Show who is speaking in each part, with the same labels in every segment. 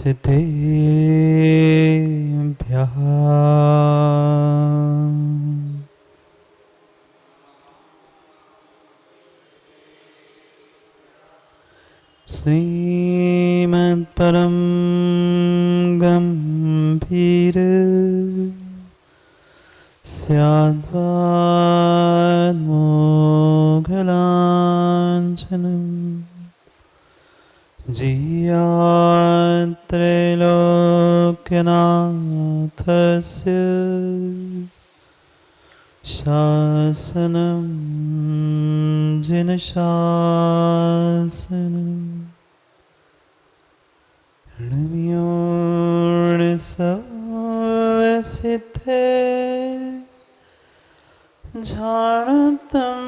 Speaker 1: सिद्धेभ्यः श्रीमत्परम गंभीर स्याद्वान्मोघलाञ्छनम् जियात्रैलोक्यनाथस्य शासनं जिनशासनम् ऋणयोर्सवसिद्धे जानतं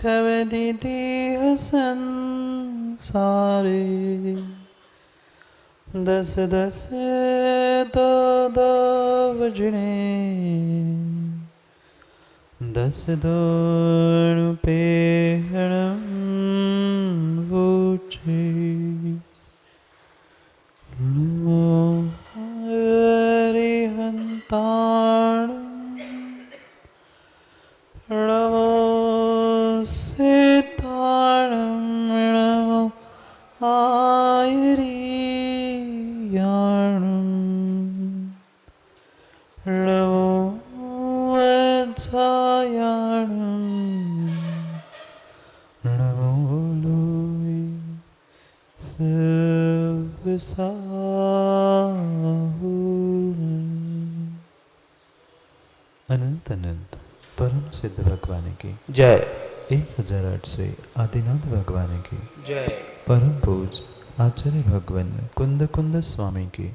Speaker 1: कवदितिह संसारे दस दस दवजने दस दोरुपेहणं वोचे नमो हरिहन्ताणं नमो सिद्धाणं नमो आयर्याणं नमो वत्सायाणं नमो लोय अनंत अनंत परम सिद्ध भगवान की
Speaker 2: जय।
Speaker 1: 1008 आदिनाथ भगवान की
Speaker 2: जय।
Speaker 1: परम पूज आचार्य भगवान कुंद कुंद स्वामी की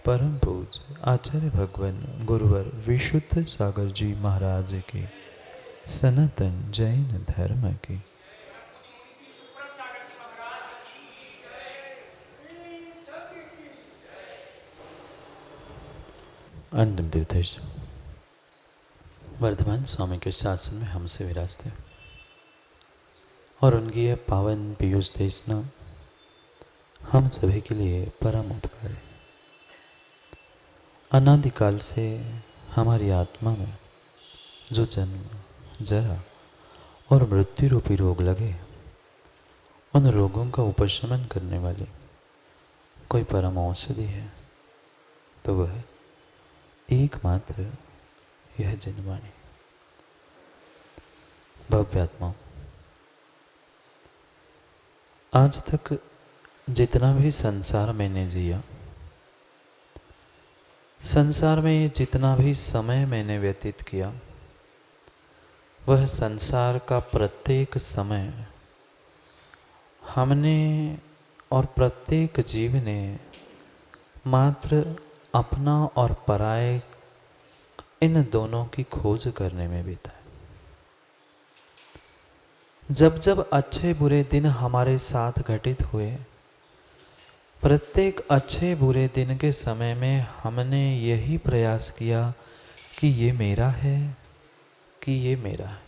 Speaker 1: परम पूज आचार्य भगवान गुरुवर विशुद्ध सागर जी महाराज की सनातन जैन धर्म की अंतिम तीर्थेश वर्धमान स्वामी के शासन में हमसे विराजते और उनकी यह पावन पीयूष देशना हम सभी के लिए परम उपकार है। अनादिकाल से हमारी आत्मा में जो जन्म जरा और मृत्यु रूपी रोग लगे, उन रोगों का उपशमन करने वाली कोई परम औषधि है तो वह एकमात्र यह जनवाणी। भव्यात्मा, आज तक जितना भी संसार मैंने जिया, संसार में जितना भी समय मैंने व्यतीत किया, वह संसार का प्रत्येक समय हमने और प्रत्येक जीव ने मात्र अपना और पराये इन दोनों की खोज करने में बीता है। जब जब अच्छे बुरे दिन हमारे साथ घटित हुए, प्रत्येक अच्छे बुरे दिन के समय में हमने यही प्रयास किया कि ये मेरा है कि ये मेरा है,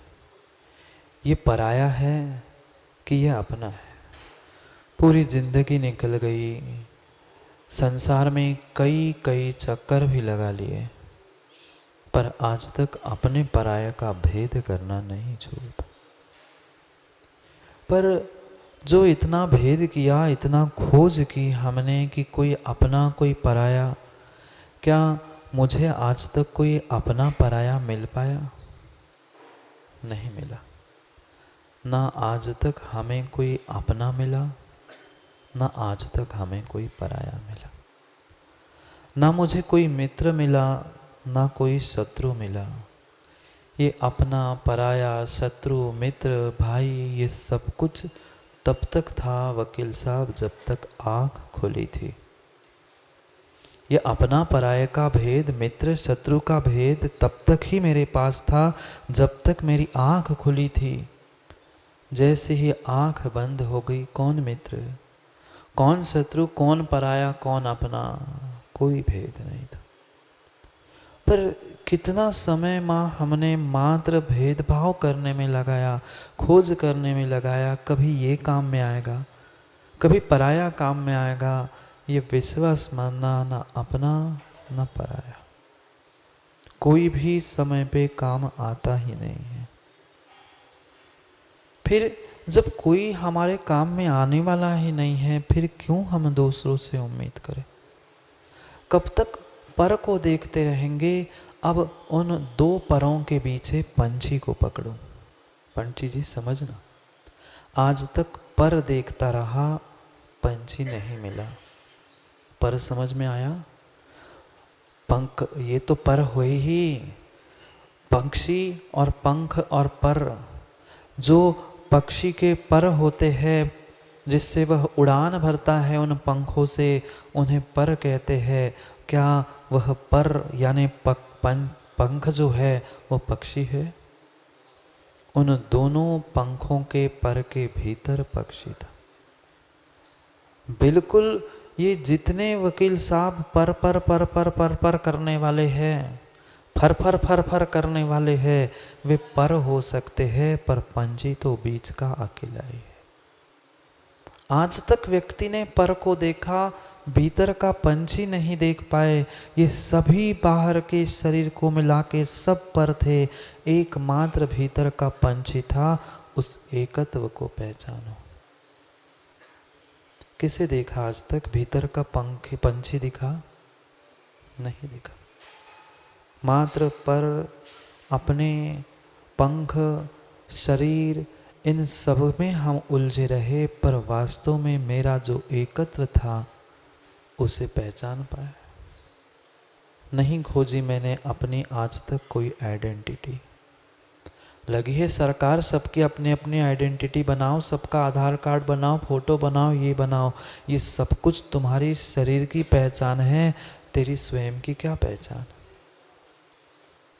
Speaker 1: ये पराया है कि ये अपना है। पूरी जिंदगी निकल गई, संसार में कई कई चक्कर भी लगा लिए, पर आज तक अपने पराया का भेद करना नहीं छोड़ पाए। पर जो इतना भेद किया, इतना खोज की हमने कि कोई अपना कोई पराया, क्या मुझे आज तक कोई अपना पराया मिल पाया? नहीं मिला। ना आज तक हमें कोई अपना मिला, ना आज तक हमें कोई पराया मिला। ना मुझे कोई मित्र मिला, ना कोई शत्रु मिला। ये अपना पराया, शत्रु, मित्र, भाई, ये सब कुछ तब तक था वकील साहब जब तक आँख खुली थी। ये अपना पराये का भेद, मित्र शत्रु का भेद तब तक ही मेरे पास था जब तक मेरी आँख खुली थी। जैसे ही आँख बंद हो गई, कौन मित्र, कौन शत्रु, कौन पराया, कौन अपना, कोई भेद नहीं था। पर कितना समय हमने मात्र भेदभाव करने में लगाया, खोज करने में लगाया। कभी ये काम में आएगा, कभी पराया काम में आएगा, ये विश्वास मानना ना अपना ना पराया, कोई भी समय पे काम आता ही नहीं है। फिर जब कोई हमारे काम में आने वाला ही नहीं है, फिर क्यों हम दूसरों से उम्मीद करें? कब तक पर को देखते रहेंगे? अब उन दो परों के पीछे पंछी को पकड़ो। पंछी जी समझना, आज तक पर देखता रहा, पंछी नहीं मिला। पर समझ में आया? पंख ये तो पर हुए ही, पक्षी और पंख और पर। जो पक्षी के पर होते हैं, जिससे वह उड़ान भरता है उन पंखों से, उन्हें पर कहते हैं। क्या वह पर यानी पंख जो है वो पक्षी है? उन दोनों पंखों के पर के भीतर पक्षी था। बिल्कुल ये जितने वकील साहब पर करने वाले हैं, फर करने वाले हैं, वे पर हो सकते हैं, पर पंछी तो बीच का अकेला ही है। आज तक व्यक्ति ने पर को देखा, भीतर का पंछी नहीं देख पाए। ये सभी बाहर के शरीर को मिला के सब पर थे, एकमात्र भीतर का पंछी था। उस एकत्व को पहचानो। किसे देखा आज तक? भीतर का पंछी दिखा? नहीं दिखा। मात्र पर, अपने पंख, शरीर, इन सब में हम उलझे रहे, पर वास्तव में मेरा जो एकत्व था उसे पहचान पाया नहीं। खोजी मैंने अपनी आज तक कोई आइडेंटिटी। लगी है सरकार सबकी अपनी अपनी आइडेंटिटी बनाओ, सबका आधार कार्ड बनाओ, फोटो बनाओ, ये बनाओ। ये सब कुछ तुम्हारी शरीर की पहचान है, तेरी स्वयं की क्या पहचान?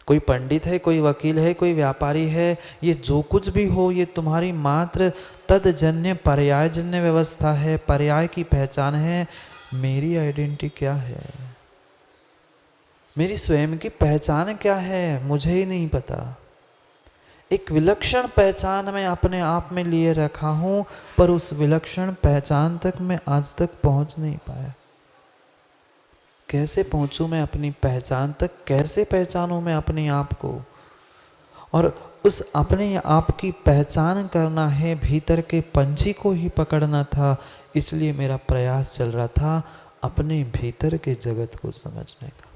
Speaker 1: कोई पंडित है, कोई वकील है, कोई व्यापारी है, ये जो कुछ भी हो, ये तुम्हारी मात्र तदजन्य पर्यायजन्य व्यवस्था है, पर्याय की पहचान है। मेरी आइडेंटिटी क्या है? मेरी स्वयं की पहचान क्या है? मुझे ही नहीं पता। एक विलक्षण पहचान मैं अपने आप में लिए रखा हूं, पर उस विलक्षण पहचान तक मैं आज तक पहुंच नहीं पाया। कैसे पहुंचूं मैं अपनी पहचान तक? कैसे पहचानूं मैं अपने आप को? और उस अपने आप की पहचान करना है, भीतर के पंछी को ही पकड़ना था। इसलिए मेरा प्रयास चल रहा था अपने भीतर के जगत को समझने का,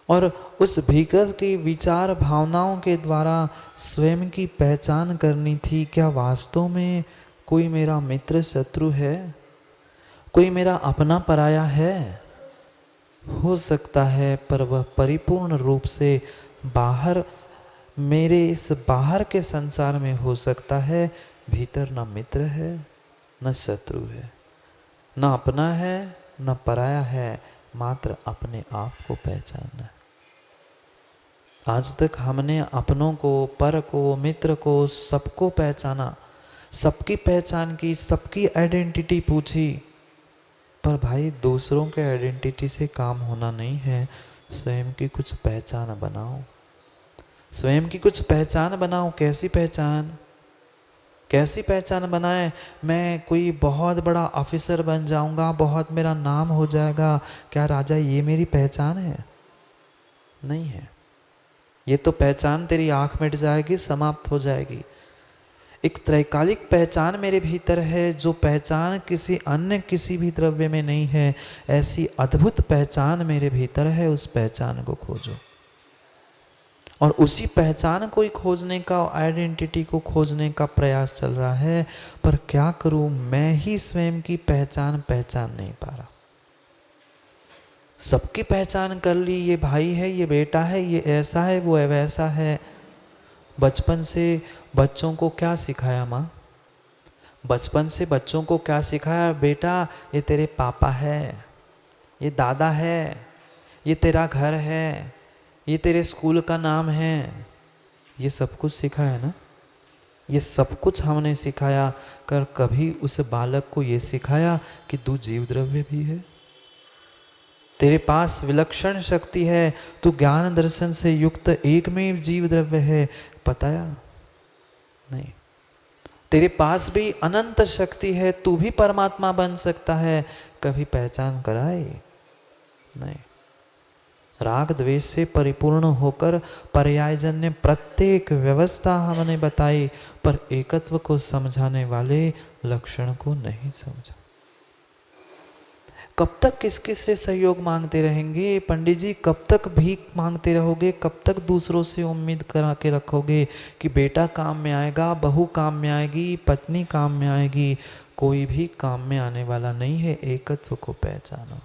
Speaker 1: और उस भीतर की विचार भावनाओं के द्वारा स्वयं की पहचान करनी थी। क्या वास्तव में कोई मेरा मित्र शत्रु है? कोई मेरा अपना पराया है? हो सकता है, पर वह परिपूर्ण रूप से बाहर, मेरे इस बाहर के संसार में हो सकता है। भीतर न मित्र है न शत्रु है, न अपना है न पराया है, मात्र अपने आप को पहचानना है। आज तक हमने अपनों को, पर को, मित्र को, सबको पहचाना, सबकी पहचान की, सबकी आइडेंटिटी पूछी। पर भाई दूसरों के आइडेंटिटी से काम होना नहीं है। स्वयं की कुछ पहचान बनाओ, स्वयं की कुछ पहचान बनाओ। कैसी पहचान? कैसी पहचान बनाए? मैं कोई बहुत बड़ा ऑफिसर बन जाऊंगा, बहुत मेरा नाम हो जाएगा, क्या राजा ये मेरी पहचान है? नहीं है। ये तो पहचान तेरी आंख मिट जाएगी, समाप्त हो जाएगी। एक त्रैकालिक पहचान मेरे भीतर है, जो पहचान किसी अन्य किसी भी द्रव्य में नहीं है। ऐसी अद्भुत पहचान मेरे भीतर है, उस पहचान को खोजो। और उसी पहचान को ही खोजने का, आइडेंटिटी को खोजने का प्रयास चल रहा है। पर क्या करूं, मैं ही स्वयं की पहचान नहीं पा रहा। सबकी पहचान कर ली, ये भाई है, ये बेटा है, ये ऐसा है, वो वैसा है। बचपन से बच्चों को क्या सिखाया माँ? बचपन से बच्चों को क्या सिखाया? बेटा ये तेरे पापा है, ये दादा है, ये तेरा घर है, ये तेरे स्कूल का नाम है। ये सब कुछ सिखाया ना? ये सब कुछ हमने सिखाया कर, कभी उस बालक को ये सिखाया कि तू जीव द्रव्य भी है, तेरे पास विलक्षण शक्ति है, तू ज्ञान दर्शन से युक्त एकमेव जीव द्रव्य है। बताया नहीं। तेरे पास भी अनंत शक्ति है, तू भी परमात्मा बन सकता है, कभी पहचान कराई नहीं। राग द्वेष से परिपूर्ण होकर पर्यायजन्य प्रत्येक व्यवस्था हमने बताई, पर एकत्व को समझाने वाले लक्षण को नहीं समझा। कब तक किस किस से सहयोग मांगते रहेंगे पंडित जी? कब तक भीख मांगते रहोगे? कब तक दूसरों से उम्मीद करा के रखोगे कि बेटा काम में आएगा, बहू काम में आएगी, पत्नी काम में आएगी? कोई भी काम में आने वाला नहीं है। एकत्व को पहचानो,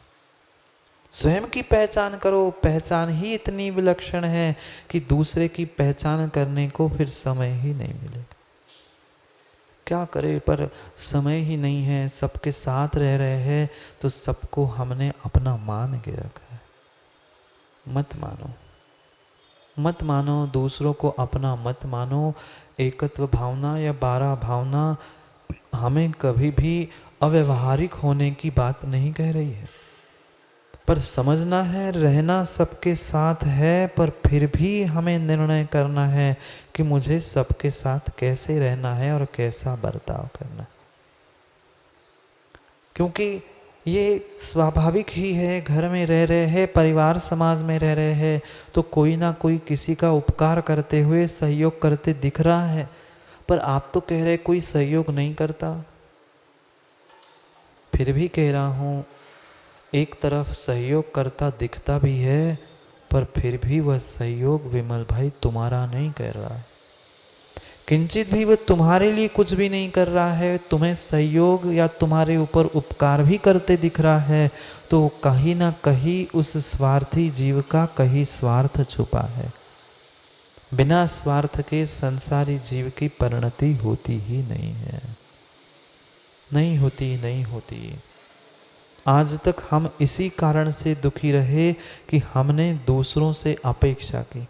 Speaker 1: स्वयं की पहचान करो। पहचान ही इतनी विलक्षण है कि दूसरे की पहचान करने को फिर समय ही नहीं मिलेगा। क्या करे, पर समय ही नहीं है। सबके साथ रह रहे हैं तो सबको हमने अपना मान के रखा है। मत मानो, मत मानो, दूसरों को अपना मत मानो। एकत्व भावना या 12 भावना हमें कभी भी अव्यवहारिक होने की बात नहीं कह रही है, पर समझना है रहना सबके साथ है, पर फिर भी हमें निर्णय करना है कि मुझे सबके साथ कैसे रहना है और कैसा बर्ताव करना है। क्योंकि ये स्वाभाविक ही है, घर में रह रहे हैं, परिवार समाज में रह रहे हैं, तो कोई ना कोई किसी का उपकार करते हुए सहयोग करते दिख रहा है। पर आप तो कह रहे कोई सहयोग नहीं करता। फिर भी कह रहा हूँ, एक तरफ सहयोग करता दिखता भी है, पर फिर भी वह सहयोग विमल भाई तुम्हारा नहीं कर रहा है। किंचित भी वह तुम्हारे लिए कुछ भी नहीं कर रहा है। तुम्हें सहयोग या तुम्हारे ऊपर उपकार भी करते दिख रहा है, तो कहीं ना कहीं उस स्वार्थी जीव का कहीं स्वार्थ छुपा है। बिना स्वार्थ के संसारी जीव की परिणति होती ही नहीं है, नहीं होती, नहीं होती। आज तक हम इसी कारण से दुखी रहे कि हमने दूसरों से अपेक्षा की।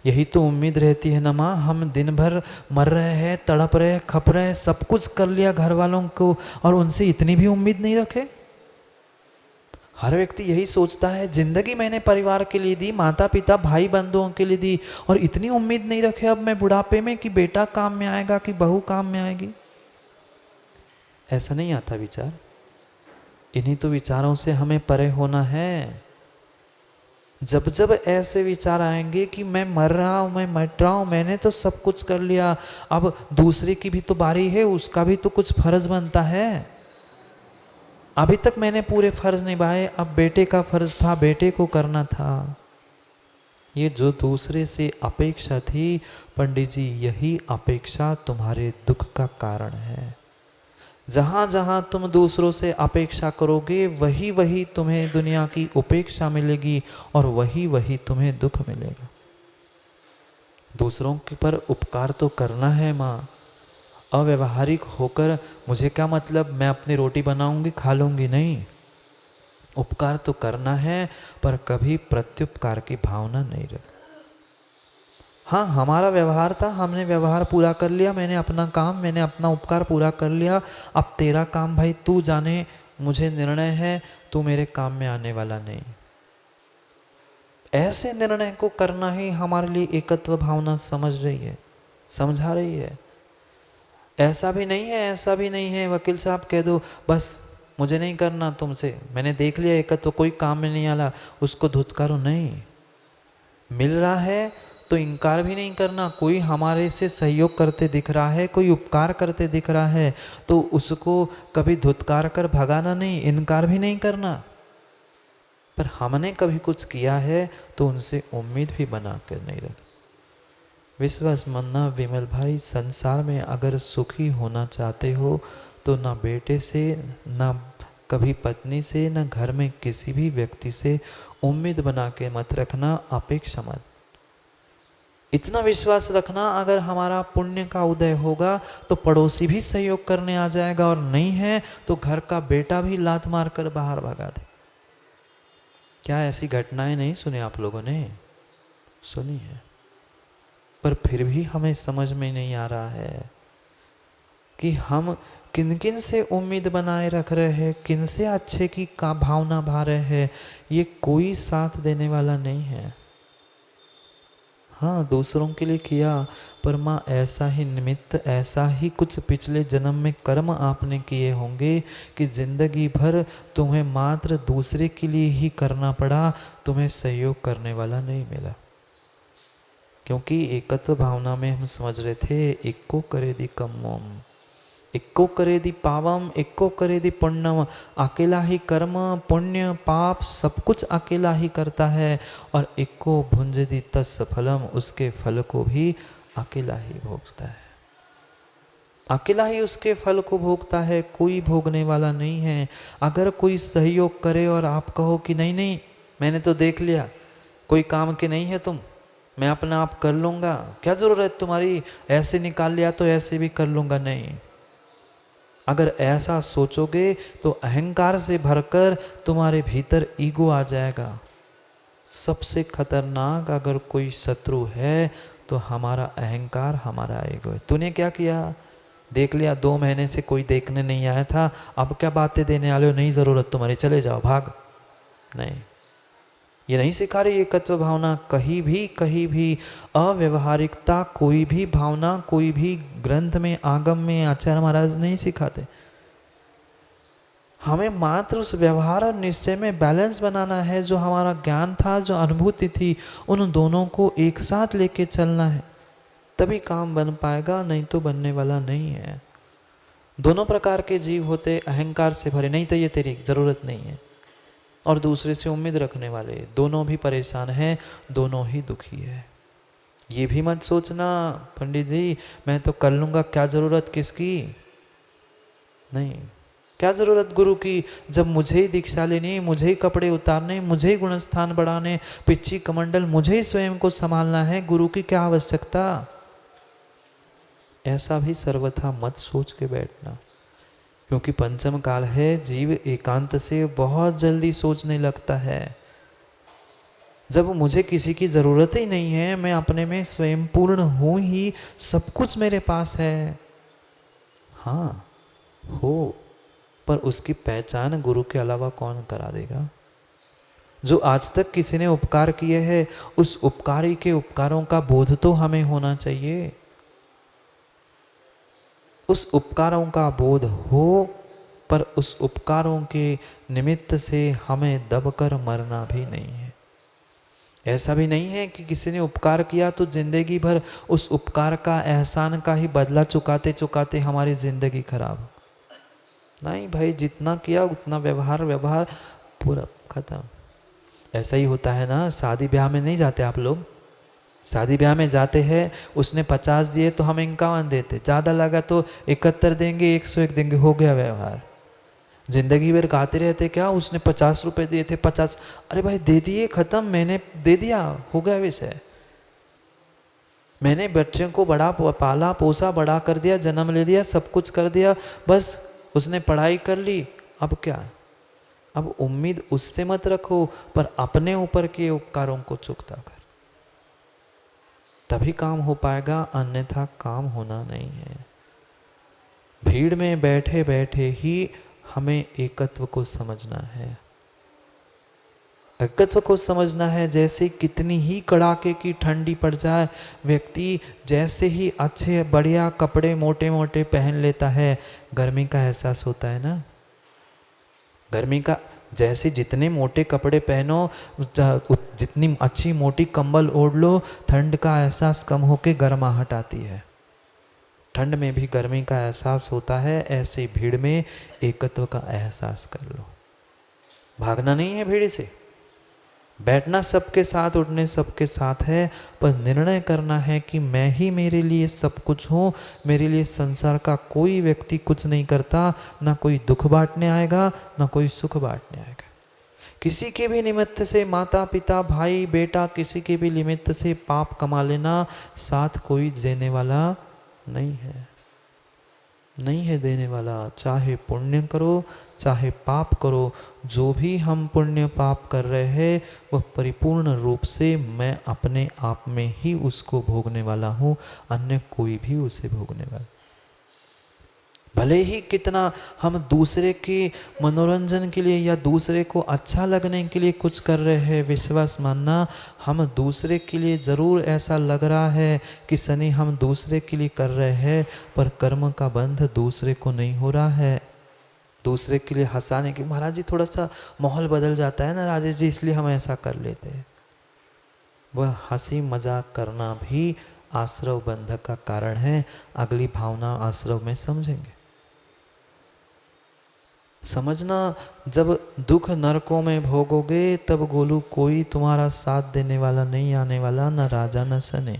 Speaker 1: यही तो उम्मीद रहती है ना माँ, हम दिन भर मर रहे हैं, तड़प रहे हैं, खप रहे हैं, सब कुछ कर लिया घर वालों को, और उनसे इतनी भी उम्मीद नहीं रखे। हर व्यक्ति यही सोचता है, जिंदगी मैंने परिवार के लिए दी, माता पिता भाई बंधुओं के लिए दी, और इतनी उम्मीद नहीं रखे अब मैं बुढ़ापे में कि बेटा काम में आएगा कि बहू काम में आएगी। ऐसा नहीं आता विचार। इन्हीं तो विचारों से हमें परे होना है। जब जब ऐसे विचार आएंगे कि मैं मर रहा हूं, मैं मर रहा हूं, मैंने तो सब कुछ कर लिया, अब दूसरे की भी तो बारी है, उसका भी तो कुछ फर्ज बनता है। अभी तक मैंने पूरे फर्ज निभाए, अब बेटे का फर्ज था, बेटे को करना था। ये जो दूसरे से अपेक्षा थी पंडित जी, यही अपेक्षा तुम्हारे दुख का कारण है। जहाँ जहाँ तुम दूसरों से अपेक्षा करोगे, वही वही तुम्हें दुनिया की उपेक्षा मिलेगी, और वही वही तुम्हें दुख मिलेगा। दूसरों के पर उपकार तो करना है माँ। अव्यवहारिक होकर मुझे क्या मतलब, मैं अपनी रोटी बनाऊंगी खा लूंगी, नहीं। उपकार तो करना है, पर कभी प्रत्युपकार की भावना नहीं रख। हाँ, हमारा व्यवहार था, हमने व्यवहार पूरा कर लिया, मैंने अपना काम, मैंने अपना उपकार पूरा कर लिया। अब तेरा काम भाई तू जाने, मुझे निर्णय है तू मेरे काम में आने वाला नहीं। ऐसे निर्णय को करना ही हमारे लिए एकत्व भावना समझ रही है, समझा रही है। ऐसा भी नहीं है, ऐसा भी नहीं है वकील साहब कह दो बस मुझे नहीं करना तुमसे, मैंने देख लिया एकत्व कोई काम में नहीं आला, उसको धुतकारो नहीं। मिल रहा है तो इनकार भी नहीं करना। कोई हमारे से सहयोग करते दिख रहा है, कोई उपकार करते दिख रहा है, तो उसको कभी धुतकार कर भगाना नहीं, इनकार भी नहीं करना। पर हमने कभी कुछ किया है तो उनसे उम्मीद भी बना कर नहीं रखी। विश्वास मानना विमल भाई, संसार में अगर सुखी होना चाहते हो तो ना बेटे से, ना कभी पत्नी से, ना घर में किसी भी व्यक्ति से उम्मीद बना के मत रखना, अपेक्षा मत। इतना विश्वास रखना, अगर हमारा पुण्य का उदय होगा तो पड़ोसी भी सहयोग करने आ जाएगा, और नहीं है तो घर का बेटा भी लात मार कर बाहर भगा दे। क्या ऐसी घटनाएं नहीं सुनी आप लोगों ने? सुनी है, पर फिर भी हमें समझ में नहीं आ रहा है कि हम किन किन से उम्मीद बनाए रख रहे हैं, किन से अच्छे की का भावना भा रहे हैं। ये कोई साथ देने वाला नहीं है। हाँ दूसरों के लिए किया, पर माँ ऐसा ही निमित्त, ऐसा ही कुछ पिछले जन्म में कर्म आपने किए होंगे कि जिंदगी भर तुम्हें मात्र दूसरे के लिए ही करना पड़ा, तुम्हें सहयोग करने वाला नहीं मिला। क्योंकि एकत्व भावना में हम समझ रहे थे इक्को करे दी कम्मम, इक्को करे दी पावम, इक्को करे दी पुण्यम। अकेला ही कर्म पुण्य पाप सब कुछ अकेला ही करता है, और इक्को भुंज दी तस् फलम, उसके फल को भी अकेला ही भोगता है। अकेला ही उसके फल को भोगता है, कोई भोगने वाला नहीं है। अगर कोई सहयोग करे और आप कहो कि नहीं नहीं मैंने तो देख लिया, कोई काम के नहीं है तुम, मैं अपना आप कर लूँगा, क्या ज़रूरत तुम्हारी, ऐसे निकाल लिया तो ऐसे भी कर लूँगा, नहीं। अगर ऐसा सोचोगे तो अहंकार से भरकर तुम्हारे भीतर ईगो आ जाएगा। सबसे खतरनाक अगर कोई शत्रु है तो हमारा अहंकार, हमारा ईगो है। तूने क्या किया, देख लिया, 2 महीने से कोई देखने नहीं आया था, अब क्या बातें देने वाले हो, नहीं ज़रूरत तुम्हारी, चले जाओ, भाग। नहीं, ये नहीं सिखा रही एकत्व भावना। कहीं भी अव्यवहारिकता, कोई भी भावना, कोई भी ग्रंथ में, आगम में आचार्य महाराज नहीं सिखाते। हमें मात्र उस व्यवहार और निश्चय में बैलेंस बनाना है। जो हमारा ज्ञान था, जो अनुभूति थी, उन दोनों को एक साथ लेके चलना है, तभी काम बन पाएगा, नहीं तो बनने वाला नहीं है। दोनों प्रकार के जीव होते, अहंकार से भरे, नहीं तो ये तेरी जरूरत नहीं है, और दूसरे से उम्मीद रखने वाले, दोनों भी परेशान हैं, दोनों ही दुखी है। ये भी मत सोचना पंडित जी मैं तो कर लूँगा, क्या ज़रूरत किसकी, नहीं। क्या ज़रूरत गुरु की, जब मुझे ही दीक्षा लेनी, मुझे ही कपड़े उतारने, मुझे ही गुणस्थान बढ़ाने, पिच्ची कमंडल मुझे ही स्वयं को संभालना है, गुरु की क्या आवश्यकता। ऐसा भी सर्वथा मत सोच के बैठना, क्योंकि पंचम काल है, जीव एकांत से बहुत जल्दी सोचने लगता है। जब मुझे किसी की ज़रूरत ही नहीं है, मैं अपने में स्वयं पूर्ण हूँ ही, सब कुछ मेरे पास है, हाँ हो, पर उसकी पहचान गुरु के अलावा कौन करा देगा। जो आज तक किसी ने उपकार किए हैं, उस उपकारी के उपकारों का बोध तो हमें होना चाहिए। उस उपकारों का बोध हो, पर उस उपकारों के निमित्त से हमें दबकर मरना भी नहीं है। ऐसा भी नहीं है कि किसी ने उपकार किया तो जिंदगी भर उस उपकार का, एहसान का ही बदला चुकाते चुकाते हमारी जिंदगी खराब। नहीं भाई, जितना किया उतना व्यवहार पूरा खत्म। ऐसा ही होता है ना, शादी ब्याह में नहीं जाते आप लोग, शादी ब्याह में जाते हैं, उसने 50 दिए तो हम 51 देते, ज़्यादा लगा तो 71 देंगे, 101 देंगे, हो गया व्यवहार। जिंदगी भर गाते रहते, क्या उसने 50 रुपए दिए थे, 50, अरे भाई दे दिए, खत्म, मैंने दे दिया, हो गया विषय। मैंने बच्चों को बड़ा पाला पोसा, बड़ा कर दिया, जन्म ले लिया, सब कुछ कर दिया, बस उसने पढ़ाई कर ली, अब क्या। अब उम्मीद उससे मत रखो, पर अपने ऊपर के उपकारों को चुकता कर, तभी काम हो पाएगा, अन्यथा काम होना नहीं है। भीड़ में बैठे बैठे ही हमें एकत्व को समझना है। एकत्व को समझना है, जैसे कितनी ही कड़ाके की ठंडी पड़ जाए, व्यक्ति जैसे ही अच्छे बढ़िया कपड़े मोटे मोटे पहन लेता है, गर्मी का एहसास होता है ना। गर्मी का, जैसे जितने मोटे कपड़े पहनो, जितनी अच्छी मोटी कंबल ओढ़ लो, ठंड का एहसास कम होके गर्माहट आती है। ठंड में भी गर्मी का एहसास होता है, ऐसे भीड़ में एकत्व का एहसास कर लो। भागना नहीं है भीड़ से, बैठना सबके साथ, उठने सबके साथ है, पर निर्णय करना है कि मैं ही मेरे लिए सब कुछ हूँ, मेरे लिए संसार का कोई व्यक्ति कुछ नहीं करता, ना कोई दुख बांटने आएगा, ना कोई सुख बांटने आएगा। किसी के भी निमित्त से माता पिता भाई बेटा, किसी के भी निमित्त से पाप कमा लेना, साथ कोई देने वाला नहीं है, नहीं है देने वाला। चाहे पुण्य करो चाहे पाप करो, जो भी हम पुण्य पाप कर रहे हैं वह परिपूर्ण रूप से मैं अपने आप में ही उसको भोगने वाला हूँ, अन्य कोई भी उसे भोगने वाला। भले ही कितना हम दूसरे के मनोरंजन के लिए या दूसरे को अच्छा लगने के लिए कुछ कर रहे हैं, विश्वास मानना हम दूसरे के लिए ज़रूर ऐसा लग रहा है कि सनी हम दूसरे के लिए कर रहे हैं, पर कर्म का बंध दूसरे को नहीं हो रहा है। दूसरे के लिए हंसाने की, महाराज जी थोड़ा सा माहौल बदल जाता है ना राजेश जी, इसलिए हम ऐसा कर लेते हैं। वह हंसी मजाक करना भी आश्रव बंधक का कारण है। अगली भावना आश्रव में समझेंगे। समझना, जब दुख नरकों में भोगोगे तब गोलू कोई तुम्हारा साथ देने वाला नहीं आने वाला, न राजा न सने।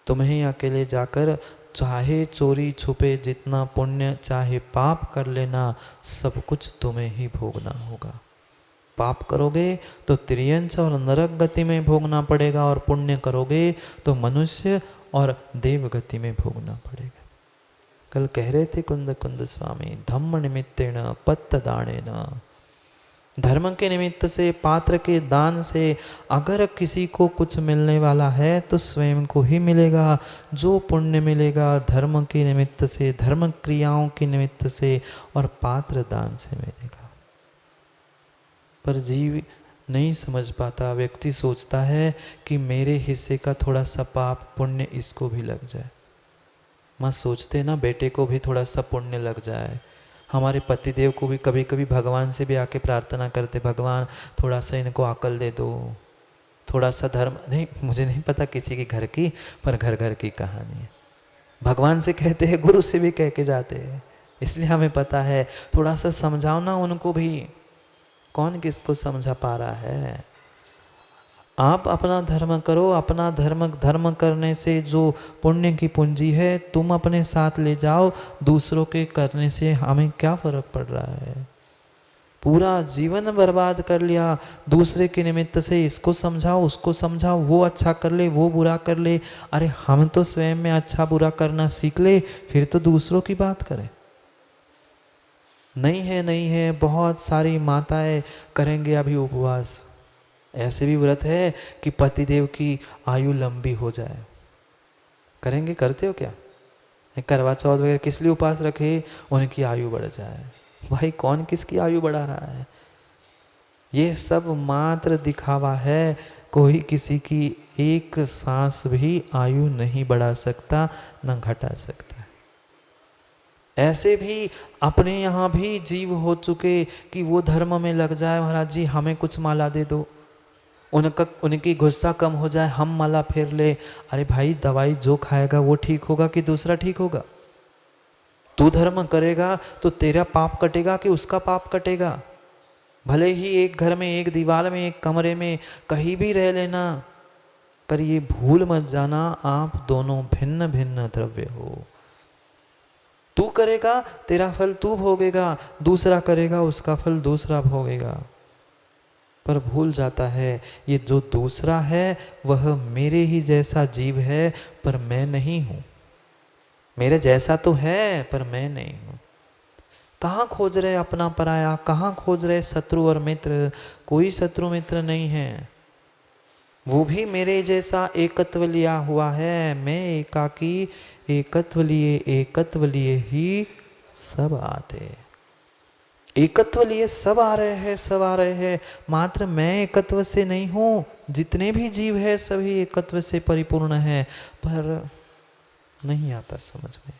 Speaker 1: तुम्हें अकेले जाकर चाहे चोरी छुपे जितना पुण्य चाहे पाप कर लेना, सब कुछ तुम्हें ही भोगना होगा। पाप करोगे तो त्रियंश और नरक गति में भोगना पड़ेगा, और पुण्य करोगे तो मनुष्य और देव गति में भोगना पड़ेगा। कल कह रहे थे कुंद कुंद स्वामी, धम्म निमित्तेन पत्तदानेन, धर्म के निमित्त से, पात्र के दान से अगर किसी को कुछ मिलने वाला है तो स्वयं को ही मिलेगा। जो पुण्य मिलेगा धर्म के निमित्त से, धर्म क्रियाओं के निमित्त से और पात्र दान से मिलेगा। पर जीव नहीं समझ पाता। व्यक्ति सोचता है कि मेरे हिस्से का थोड़ा सा पाप पुण्य इसको भी लग जाए। माँ सोचते ना बेटे को भी थोड़ा सा पुण्य लग जाए। हमारे पतिदेव को भी कभी कभी भगवान से भी आके प्रार्थना करते, भगवान थोड़ा सा इनको अकल दे दो, थोड़ा सा धर्म। नहीं, मुझे नहीं पता किसी के घर की, पर घर घर की कहानी है। भगवान से कहते हैं, गुरु से भी कह के जाते हैं, इसलिए हमें पता है। थोड़ा सा समझाओ ना उनको भी। कौन किसको समझा पा रहा है? आप अपना धर्म करो। अपना धर्म करने से जो पुण्य की पूंजी है तुम अपने साथ ले जाओ। दूसरों के करने से हमें क्या फर्क पड़ रहा है? पूरा जीवन बर्बाद कर लिया दूसरे के निमित्त से। इसको समझाओ, उसको समझाओ, वो अच्छा कर ले, वो बुरा कर ले। अरे हम तो स्वयं में अच्छा बुरा करना सीख ले, फिर तो दूसरों की बात करें। नहीं है, बहुत सारी माताएं करेंगे अभी उपवास। ऐसे भी व्रत है कि पतिदेव की आयु लंबी हो जाए। करेंगे? करते हो क्या? करवा चौथ वगैरह किस लिए उपवास रखे? उनकी आयु बढ़ जाए। भाई कौन किसकी आयु बढ़ा रहा है? ये सब मात्र दिखावा है। कोई किसी की एक सांस भी आयु नहीं बढ़ा सकता, न घटा सकता। ऐसे भी अपने यहाँ भी जीव हो चुके कि वो धर्म में लग जाए, महाराज जी हमें कुछ माला दे दो, उनकी गुस्सा कम हो जाए, हम माला फेर ले। अरे भाई दवाई जो खाएगा वो ठीक होगा कि दूसरा ठीक होगा? तू धर्म करेगा तो तेरा पाप कटेगा कि उसका पाप कटेगा? भले ही एक घर में, एक दीवार में, एक कमरे में कहीं भी रह लेना, पर ये भूल मत जाना आप दोनों भिन्न भिन्न द्रव्य हो। तू करेगा तेरा फल तू भोगेगा, दूसरा करेगा उसका फल दूसरा भोगेगा। पर भूल जाता है ये जो दूसरा है वह मेरे ही जैसा जीव है, पर मैं नहीं हूं। मेरे जैसा तो है पर मैं नहीं हूं। कहाँ खोज रहे अपना पराया? कहाँ खोज रहे शत्रु और मित्र? कोई शत्रु मित्र नहीं है। वो भी मेरे जैसा एकत्व लिया हुआ है। मैं एकाकी, एकत्व लिए ही सब आते। एकत्व लिए सब आ रहे हैं, सब आ रहे हैं, मात्र मैं एकत्व से नहीं हूँ। जितने भी जीव है सभी एकत्व से परिपूर्ण है, पर नहीं आता समझ में।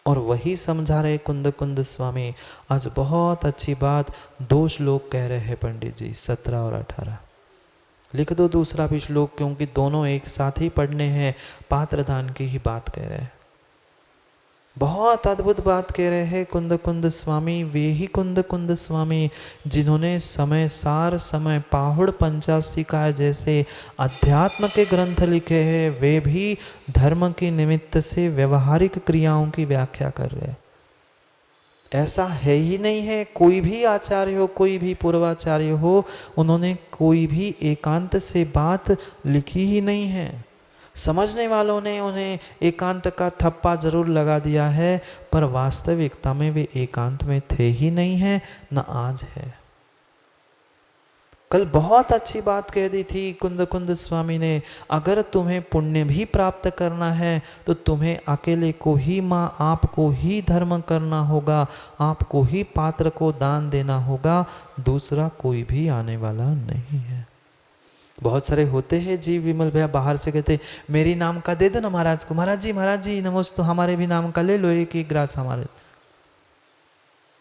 Speaker 1: और वही समझा रहे कुंद कुंद स्वामी। आज बहुत अच्छी बात 2 श्लोक कह रहे हैं पंडित जी, 17 और 18। लिख दो दूसरा भी श्लोक, क्योंकि दोनों एक साथ ही पढ़ने हैं। पात्रदान की ही बात कह रहे हैं। बहुत अद्भुत बात कह रहे हैं कुंद कुंद स्वामी। वे ही कुंद कुंद स्वामी जिन्होंने समय सार, समय पाहुड़, पंचाशिका जैसे अध्यात्म के ग्रंथ लिखे हैं। वे भी धर्म के निमित्त से व्यवहारिक क्रियाओं की व्याख्या कर रहे हैं। ऐसा है ही नहीं है। कोई भी आचार्य हो, कोई भी पूर्वाचार्य हो, उन्होंने कोई भी एकांत से बात लिखी ही नहीं है। समझने वालों ने उन्हें एकांत का ठप्पा जरूर लगा दिया है, पर वास्तविकता में वे एकांत में थे ही नहीं है, न आज है। कल बहुत अच्छी बात कह दी थी कुंद कुंद स्वामी ने, अगर तुम्हें पुण्य भी प्राप्त करना है तो तुम्हें अकेले को ही माँ आपको ही धर्म करना होगा, आपको ही पात्र को दान देना होगा, दूसरा कोई भी आने वाला नहीं है। बहुत सारे होते हैं जी, विमल भैया बाहर से कहते मेरी नाम का दे दो ना महाराज को, महाराज जी नमोस्त, तो हमारे भी नाम का ले लो एक ग्रास हमारे।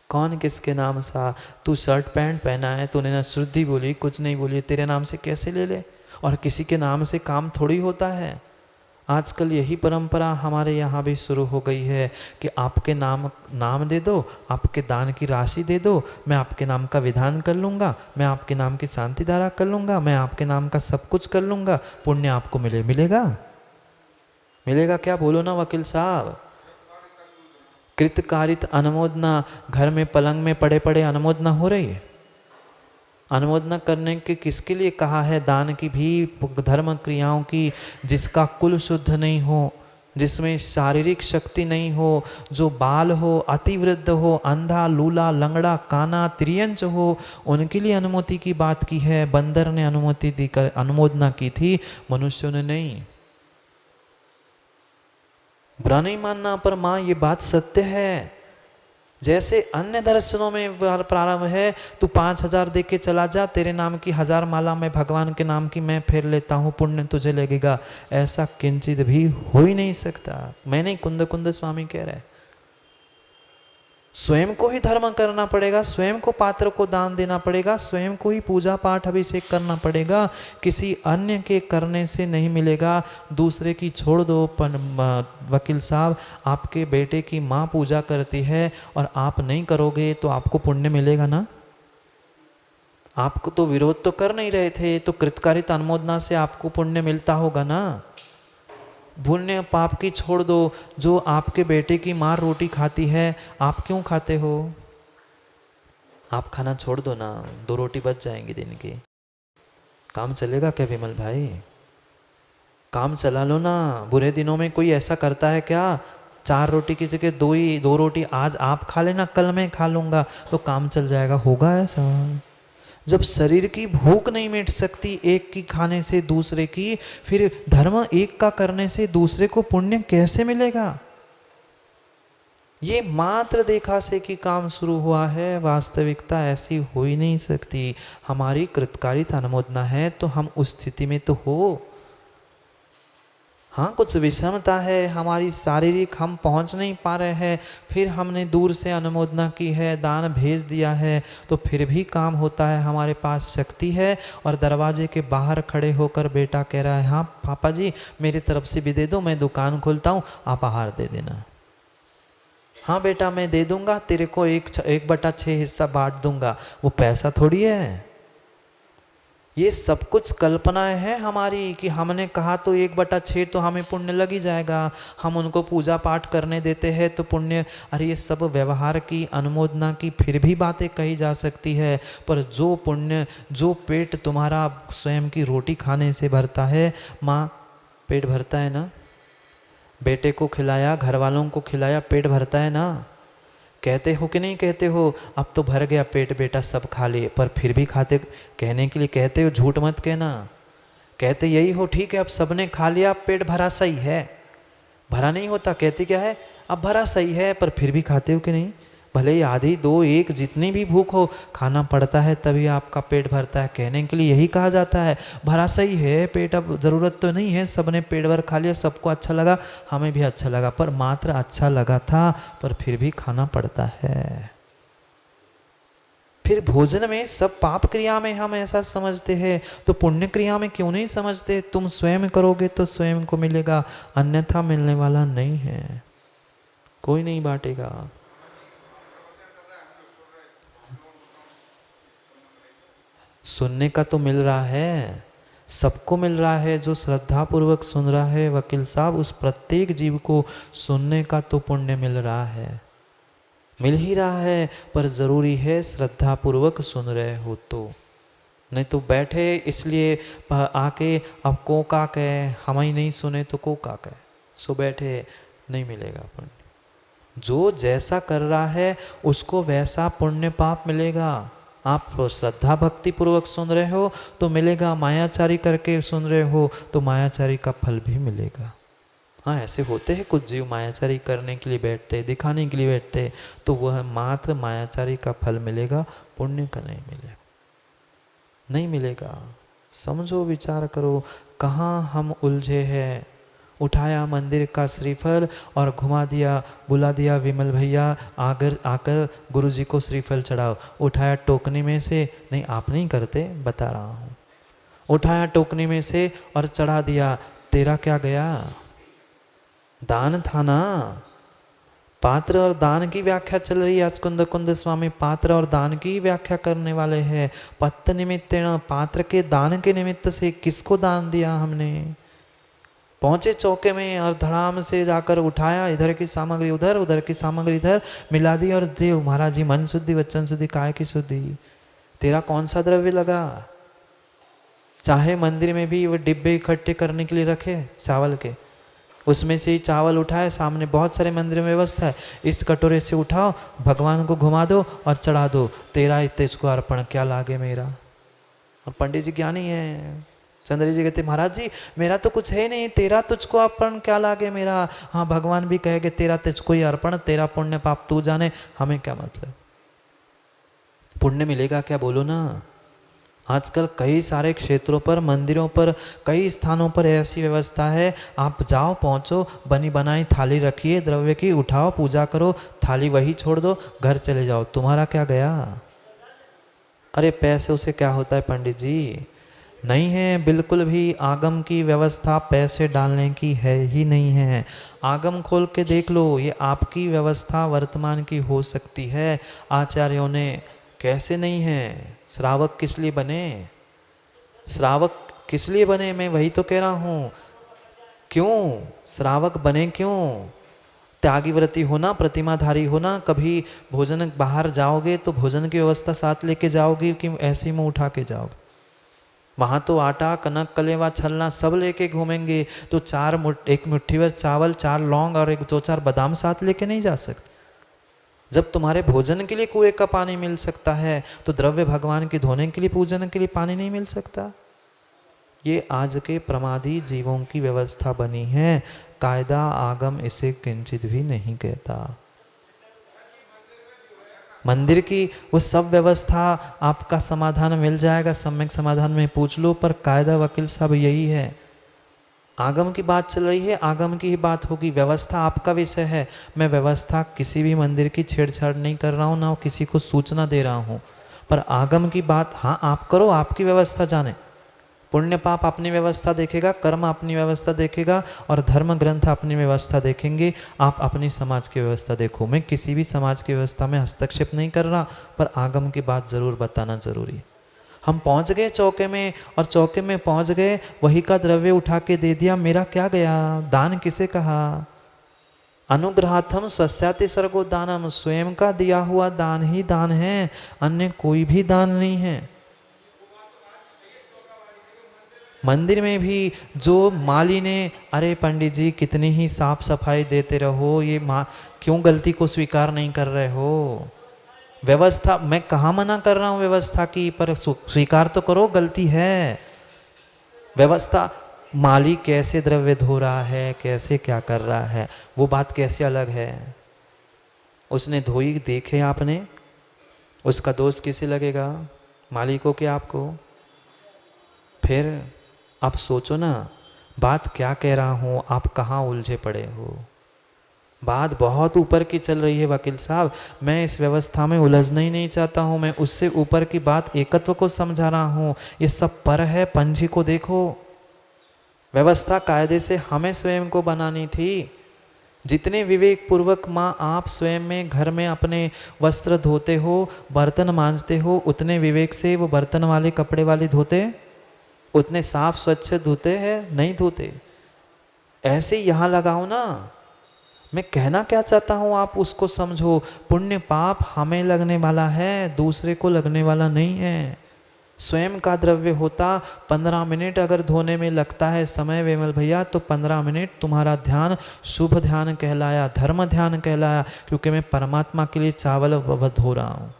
Speaker 1: कौन किसके नाम सा, तू शर्ट पैंट पहना है, तूने ना शुद्धि बोली कुछ नहीं बोली, तेरे नाम से कैसे ले ले? और किसी के नाम से काम थोड़ी होता है। आजकल यही परंपरा हमारे यहाँ भी शुरू हो गई है कि आपके नाम दे दो, आपके दान की राशि दे दो, मैं आपके नाम का विधान कर लूँगा, मैं आपके नाम की शांति धारा कर लूँगा, मैं आपके नाम का सब कुछ कर लूँगा, पुण्य आपको मिलेगा? मिलेगा क्या? बोलो ना वकील साहब। कृतकारित अनुमोदना, घर में पलंग में पड़े पड़े अनुमोदना हो रही है। अनुमोदना करने के किसके लिए कहा है? दान की भी, धर्म क्रियाओं की, जिसका कुल शुद्ध नहीं हो, जिसमें शारीरिक शक्ति नहीं हो, जो बाल हो, अतिवृद्ध हो, अंधा, लूला, लंगड़ा, काना, त्रियंच हो, उनके लिए अनुमति की बात की है। बंदर ने अनुमति दी कर अनुमोदना की थी, मनुष्यों ने नहीं। बुरा नहीं मानना, पर माँ ये बात सत्य है। जैसे अन्य दर्शनों में प्रारंभ है, तू 5,000 दे के चला जा, तेरे नाम की 1000 माला मैं भगवान के नाम की मैं फेर लेता हूँ, पुण्य तुझे लगेगा, ऐसा किंचित भी हो ही नहीं सकता। मैं नहीं, कुंद कुंद स्वामी कह रहे। स्वयं को ही धर्म करना पड़ेगा, स्वयं को पात्र को दान देना पड़ेगा, स्वयं को ही पूजा पाठ अभिषेक करना पड़ेगा, किसी अन्य के करने से नहीं मिलेगा। दूसरे की छोड़ दो, वकील साहब आपके बेटे की माँ पूजा करती है और आप नहीं करोगे तो आपको पुण्य मिलेगा ना? आपको तो विरोध तो कर नहीं रहे थे, तो कृतकारित अनुमोदना से आपको पुण्य मिलता होगा ना? पुण्य पाप की छोड़ दो, जो आपके बेटे की माँ रोटी खाती है आप क्यों खाते हो? आप खाना छोड़ दो ना, 2 रोटी बच जाएंगी दिन की। काम चलेगा क्या विमल भाई? काम चला लो ना। बुरे दिनों में कोई ऐसा करता है क्या? 4 रोटी की जगह 2 रोटी आज आप खा लेना, कल मैं खा लूंगा, तो काम चल जाएगा। होगा ऐसा? जब शरीर की भूख नहीं मिट सकती एक की खाने से दूसरे की, फिर धर्म एक का करने से दूसरे को पुण्य कैसे मिलेगा? ये मात्र देखा से कि काम शुरू हुआ है, वास्तविकता ऐसी हो ही नहीं सकती। हमारी कृतकारित अनुमोदना है तो हम उस स्थिति में तो हो। हाँ, कुछ विषमता है हमारी शारीरिक, हम पहुंच नहीं पा रहे हैं, फिर हमने दूर से अनुमोदना की है, दान भेज दिया है, तो फिर भी काम होता है। हमारे पास शक्ति है और दरवाजे के बाहर खड़े होकर बेटा कह रहा है, हाँ पापा जी मेरी तरफ से भी दे दो, मैं दुकान खोलता हूँ, आप आहार दे देना। हाँ बेटा मैं दे दूंगा, तेरे को 1/6 हिस्सा बांट दूंगा। वो पैसा थोड़ी है। ये सब कुछ कल्पनाएं हैं हमारी कि हमने कहा तो 1/6 तो हमें पुण्य लग ही जाएगा, हम उनको पूजा पाठ करने देते हैं तो पुण्य। अरे ये सब व्यवहार की, अनुमोदना की फिर भी बातें कही जा सकती है, पर जो पुण्य, जो पेट तुम्हारा स्वयं की रोटी खाने से भरता है, माँ पेट भरता है ना? बेटे को खिलाया, घर वालों को खिलाया, पेट भरता है ना? कहते हो कि नहीं कहते हो, अब तो भर गया पेट बेटा, सब खा लिए, पर फिर भी खाते, कहने के लिए कहते हो, झूठ मत कहना। कहते यही हो, ठीक है अब सबने खा लिया, पेट भरा सही है। भरा नहीं होता, कहते क्या है, अब भरा सही है, पर फिर भी खाते हो कि नहीं? भले ही आधी 2 1 जितनी भी भूख हो, खाना पड़ता है तभी आपका पेट भरता है। कहने के लिए यही कहा जाता है, भरा सही है पेट, अब ज़रूरत तो नहीं है, सबने पेट भर खा लिया, सबको अच्छा लगा, हमें भी अच्छा लगा, पर मात्र अच्छा लगा था, पर फिर भी खाना पड़ता है। फिर भोजन में सब पाप क्रिया में हम ऐसा समझते हैं, तो पुण्य क्रिया में क्यों नहीं समझते? तुम स्वयं करोगे तो स्वयं को मिलेगा, अन्यथा मिलने वाला नहीं है, कोई नहीं बांटेगा। सुनने का तो मिल रहा है, सबको मिल रहा है, जो श्रद्धा पूर्वक सुन रहा है वकील साहब, उस प्रत्येक जीव को सुनने का तो पुण्य मिल रहा है, मिल ही रहा है, पर जरूरी है श्रद्धा पूर्वक सुन रहे हो तो। नहीं तो बैठे इसलिए आके अब को का कहे, हम ही नहीं सुने तो को का कहे, सो बैठे, नहीं मिलेगा पुण्य। जो जैसा कर रहा है उसको वैसा पुण्य पाप मिलेगा। आप श्रद्धा भक्ति पूर्वक सुन रहे हो तो मिलेगा, मायाचारी करके सुन रहे हो तो मायाचारी का फल भी मिलेगा। हाँ, ऐसे होते हैं कुछ जीव मायाचारी करने के लिए बैठते, दिखाने के लिए बैठते, तो वह मात्र मायाचारी का फल मिलेगा, पुण्य का नहीं मिलेगा, नहीं मिलेगा। समझो, विचार करो, कहाँ हम उलझे हैं। उठाया मंदिर का श्रीफल और घुमा दिया, बुला दिया विमल भैया आकर गुरु जी को श्रीफल चढ़ाओ। उठाया टोकनी में से, नहीं आप नहीं करते, बता रहा हूँ। उठाया टोकनी में से और चढ़ा दिया, तेरा क्या गया? दान था ना। पात्र और दान की व्याख्या चल रही है आज। कुंद स्वामी पात्र और दान की व्याख्या करने वाले हैं। पत्त निमित्तेन, पात्र के दान के निमित्त से किसको दान दिया हमने। पहुंचे चौके में और धड़ाम से जाकर उठाया, इधर की सामग्री उधर, उधर की सामग्री इधर मिला दी और देव महाराज जी मन शुद्धि वचन शुद्धि काय की शुद्धि। तेरा कौन सा द्रव्य लगा? चाहे मंदिर में भी वो डिब्बे इकट्ठे करने के लिए रखे चावल के, उसमें से ही चावल उठाए, सामने बहुत सारे मंदिर में व्यवस्था है, इस कटोरे से उठाओ, भगवान को घुमा दो और चढ़ा दो, तेरा तेज को अर्पण क्या लागे मेरा। और पंडित जी ज्ञानी है, चंद्र जी कहते महाराज जी मेरा तो कुछ है नहीं, तेरा तुझको अर्पण क्या लागे मेरा। हाँ, भगवान भी कहेगे तेरा तुझको ही अर्पण, तेरा पुण्य पाप तू जाने, हमें क्या मतलब। पुण्य मिलेगा क्या, बोलो ना। आजकल कई सारे क्षेत्रों पर, मंदिरों पर, कई स्थानों पर ऐसी व्यवस्था है, आप जाओ, पहुंचो, बनी बनाई थाली रखिए द्रव्य की, उठाओ, पूजा करो, थाली वही छोड़ दो, घर चले जाओ, तुम्हारा क्या गया। अरे पैसे से क्या होता है पंडित जी, नहीं है बिल्कुल भी। आगम की व्यवस्था पैसे डालने की है ही नहीं है। आगम खोल के देख लो, ये आपकी व्यवस्था वर्तमान की हो सकती है। आचार्यों ने कैसे नहीं है। श्रावक किस लिए बने, श्रावक किस लिए बने, मैं वही तो कह रहा हूँ। क्यों श्रावक बने, क्यों? त्यागी व्रती होना, प्रतिमाधारी होना। कभी भोजन बाहर जाओगे तो भोजन की व्यवस्था साथ लेके जाओगे कि ऐसे ही मुँह उठा के जाओगे। वहाँ तो आटा, कनक, कलेवा, छलना सब लेके घूमेंगे, तो एक मुट्ठी भर चावल, 4 लौंग और 2-4 बादाम साथ लेके नहीं जा सकते। जब तुम्हारे भोजन के लिए कुएं का पानी मिल सकता है तो द्रव्य भगवान के धोने के लिए, पूजन के लिए पानी नहीं मिल सकता। ये आज के प्रमादी जीवों की व्यवस्था बनी है। कायदा आगम इसे किंचित भी नहीं कहता। मंदिर की वो सब व्यवस्था आपका समाधान मिल जाएगा, सम्यक समाधान में पूछ लो, पर कायदा वकील साहब यही है। आगम की बात चल रही है, आगम की ही बात होगी। व्यवस्था आपका विषय है। मैं व्यवस्था किसी भी मंदिर की छेड़छाड़ नहीं कर रहा हूँ, ना किसी को सूचना दे रहा हूँ, पर आगम की बात हाँ आप करो, आपकी व्यवस्था जाने। पुण्य पाप अपनी व्यवस्था देखेगा, कर्म अपनी व्यवस्था देखेगा, और धर्म ग्रंथ अपनी व्यवस्था देखेंगे। आप अपनी समाज की व्यवस्था देखो। मैं किसी भी समाज की व्यवस्था में हस्तक्षेप नहीं कर रहा, पर आगम की बात जरूर बताना जरूरी है। हम पहुंच गए चौके में, और चौके में पहुंच गए, वही का द्रव्य उठा के दे दिया, मेरा क्या गया। दान किसे कहा? अनुग्रहार्थम स्वस्याति सर्गो दानम, स्वयं का दिया हुआ दान ही दान है, अन्य कोई भी दान नहीं है। मंदिर में भी जो माली ने, अरे पंडित जी कितनी ही साफ सफाई देते रहो, ये क्यों गलती को स्वीकार नहीं कर रहे हो। व्यवस्था, मैं कहाँ मना कर रहा हूँ व्यवस्था की, पर स्वीकार तो करो गलती है। व्यवस्था, माली कैसे द्रव्य धो रहा है, कैसे क्या कर रहा है, वो बात कैसे अलग है। उसने धोई देखे आपने, उसका दोष किसे लगेगा, माली को कि आपको। फिर आप सोचो ना, बात क्या कह रहा हूँ, आप कहाँ उलझे पड़े हो। बात बहुत ऊपर की चल रही है वकील साहब। मैं इस व्यवस्था में उलझना ही नहीं चाहता हूँ, मैं उससे ऊपर की बात, एकत्व को समझा रहा हूँ। ये सब पर है, पंजी को देखो। व्यवस्था कायदे से हमें स्वयं को बनानी थी। जितने विवेक पूर्वक माँ आप स्वयं में घर में अपने वस्त्र धोते हो, बर्तन मांजते हो, उतने विवेक से वो बर्तन वाले, कपड़े वाले धोते, उतने साफ स्वच्छ धोते हैं, नहीं धोते। ऐसे यहाँ लगाओ ना। मैं कहना क्या चाहता हूँ आप उसको समझो। पुण्य पाप हमें लगने वाला है, दूसरे को लगने वाला नहीं है। स्वयं का द्रव्य होता, 15 मिनट अगर धोने में लगता है समय विमल भैया, तो 15 मिनट तुम्हारा ध्यान शुभ ध्यान कहलाया, धर्म ध्यान कहलाया, क्योंकि मैं परमात्मा के लिए चावल धो रहा हूँ।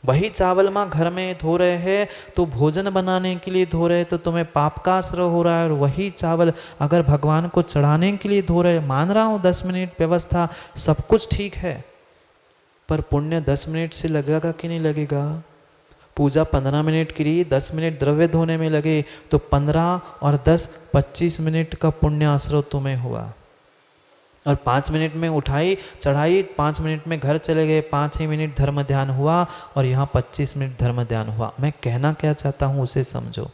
Speaker 1: वही चावल माँ घर में धो रहे हैं तो भोजन बनाने के लिए धो रहे तो तुम्हें पाप का आश्रय हो रहा है, और वही चावल अगर भगवान को चढ़ाने के लिए धो रहे, मान रहा हूँ 10 मिनट व्यवस्था सब कुछ ठीक है, पर पुण्य 10 मिनट से लगेगा कि नहीं लगेगा? पूजा 15 मिनट के लिए 10 मिनट द्रव्य धोने में लगे तो 15 और 10 25 मिनट का पुण्य आश्रय तुम्हें हुआ। और 5 मिनट में उठाई चढ़ाई, 5 मिनट में घर चले गए, 5 ही मिनट धर्म ध्यान हुआ, और यहाँ 25 मिनट धर्म ध्यान हुआ। मैं कहना क्या चाहता हूँ उसे समझो।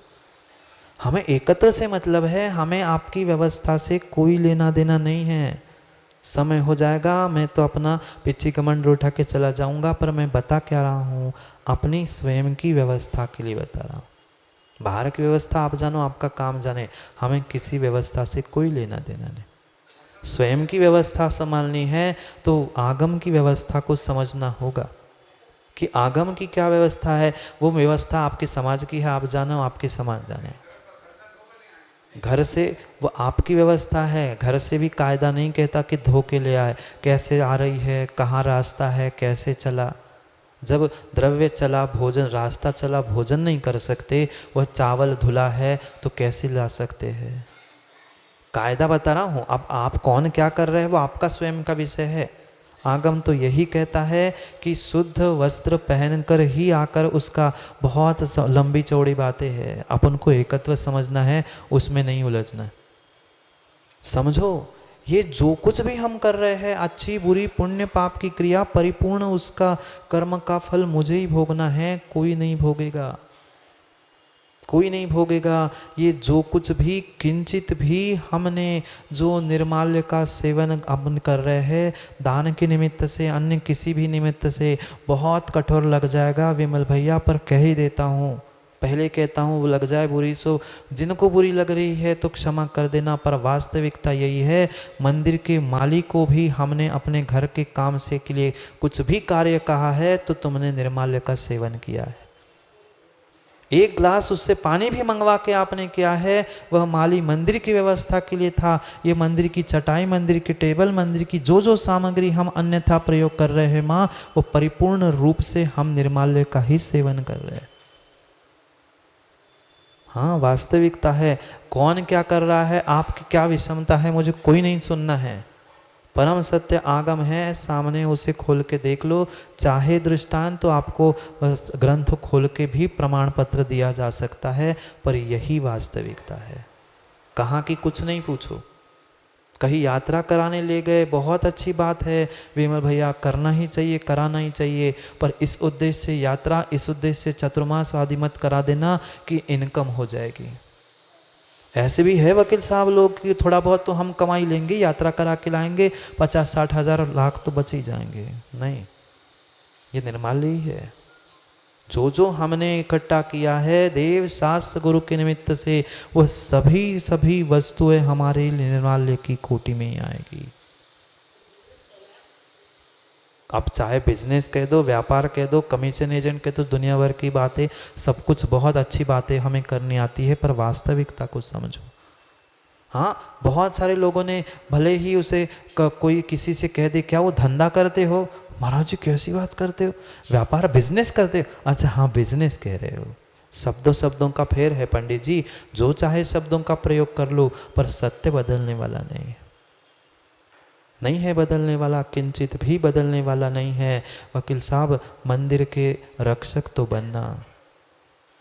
Speaker 1: हमें एकत्र से मतलब है, हमें आपकी व्यवस्था से कोई लेना देना नहीं है। समय हो जाएगा मैं तो अपना पिछी कमंड उठा के चला जाऊंगा, पर मैं बता क्या रहा हूँ, अपनी स्वयं की व्यवस्था के लिए बता रहा हूँ। बाहर की व्यवस्था आप जानो, आपका काम जाने, हमें किसी व्यवस्था से कोई लेना देना नहीं। स्वयं की व्यवस्था संभालनी है तो आगम की व्यवस्था को समझना होगा कि आगम की क्या व्यवस्था है। वो व्यवस्था आपके समाज की है, आप जानो, आपके समाज जाने। घर से वो आपकी व्यवस्था है, घर से भी कायदा नहीं कहता कि धो के ले आए, कैसे आ रही है, कहाँ रास्ता है, कैसे चला। जब द्रव्य चला, भोजन रास्ता चला, भोजन नहीं कर सकते, वह चावल धुला है तो कैसे ला सकते हैं? कायदा बता रहा हूँ। अब आप कौन क्या कर रहे हैं वो आपका स्वयं का विषय है। आगम तो यही कहता है कि शुद्ध वस्त्र पहनकर ही आकर, उसका बहुत लंबी चौड़ी बातें हैं, अपन को एकत्व समझना है, उसमें नहीं उलझना। समझो, ये जो कुछ भी हम कर रहे हैं, अच्छी बुरी पुण्य पाप की क्रिया, परिपूर्ण उसका कर्म का फल मुझे ही भोगना है, कोई नहीं भोगेगा, कोई नहीं भोगेगा। ये जो कुछ भी किंचित भी हमने जो निर्माल्य का सेवन अपन कर रहे हैं, दान के निमित्त से, अन्य किसी भी निमित्त से, बहुत कठोर लग जाएगा विमल भैया, पर कह ही देता हूँ, पहले कहता हूँ, वो लग जाए बुरी सो जिनको बुरी लग रही है तो क्षमा कर देना। पर वास्तविकता यही है, मंदिर के मालिक को भी हमने अपने घर के काम से के लिए कुछ भी कार्य कहा है तो तुमने निर्माल्य का सेवन किया है। एक ग्लास उससे पानी भी मंगवा के आपने किया है, वह माली मंदिर की व्यवस्था के लिए था। ये मंदिर की चटाई, मंदिर की टेबल, मंदिर की जो जो सामग्री हम अन्यथा प्रयोग कर रहे हैं माँ, वो परिपूर्ण रूप से हम निर्माल्य का ही सेवन कर रहे हैं। हाँ, वास्तविकता है। कौन क्या कर रहा है, आपकी क्या विषमता है, मुझे कोई नहीं सुनना है। परम सत्य आगम है, सामने उसे खोल के देख लो। चाहे दृष्टांत तो आपको ग्रंथ खोल के भी प्रमाण पत्र दिया जा सकता है, पर यही वास्तविकता है। कहाँ की कुछ नहीं पूछो। कहीं यात्रा कराने ले गए, बहुत अच्छी बात है विमल भैया, करना ही चाहिए, कराना ही चाहिए, पर इस उद्देश्य से यात्रा, इस उद्देश्य से चतुर्मास आदि मत करा देना कि इनकम हो जाएगी। ऐसे भी है वकील साहब लोग कि थोड़ा बहुत तो हम कमाई लेंगे, यात्रा करा के लाएंगे, 50-60 हजार लाख तो बच ही जाएंगे। नहीं, ये निर्माल्य ही है। जो जो हमने इकट्ठा किया है देव शास्त्र गुरु के निमित्त से, वह सभी वस्तुएं हमारे निर्माल्य की कोटि में ही आएगी। अब चाहे बिजनेस कह दो, व्यापार कह दो, कमीशन एजेंट कह दो, दुनिया भर की बातें, सब कुछ बहुत अच्छी बातें हमें करनी आती है, पर वास्तविकता को समझो। हाँ, बहुत सारे लोगों ने भले ही उसे कोई किसी से कह दे, क्या वो धंधा करते हो? महाराज जी कैसी बात करते हो, व्यापार बिजनेस करते हो? अच्छा हाँ, बिजनेस कह रहे हो। शब्दों का फेर है पंडित जी, जो चाहे शब्दों का प्रयोग कर लो, पर सत्य बदलने वाला नहीं है बदलने वाला, किंचित भी बदलने वाला नहीं है। वकील साहब, मंदिर के रक्षक तो बनना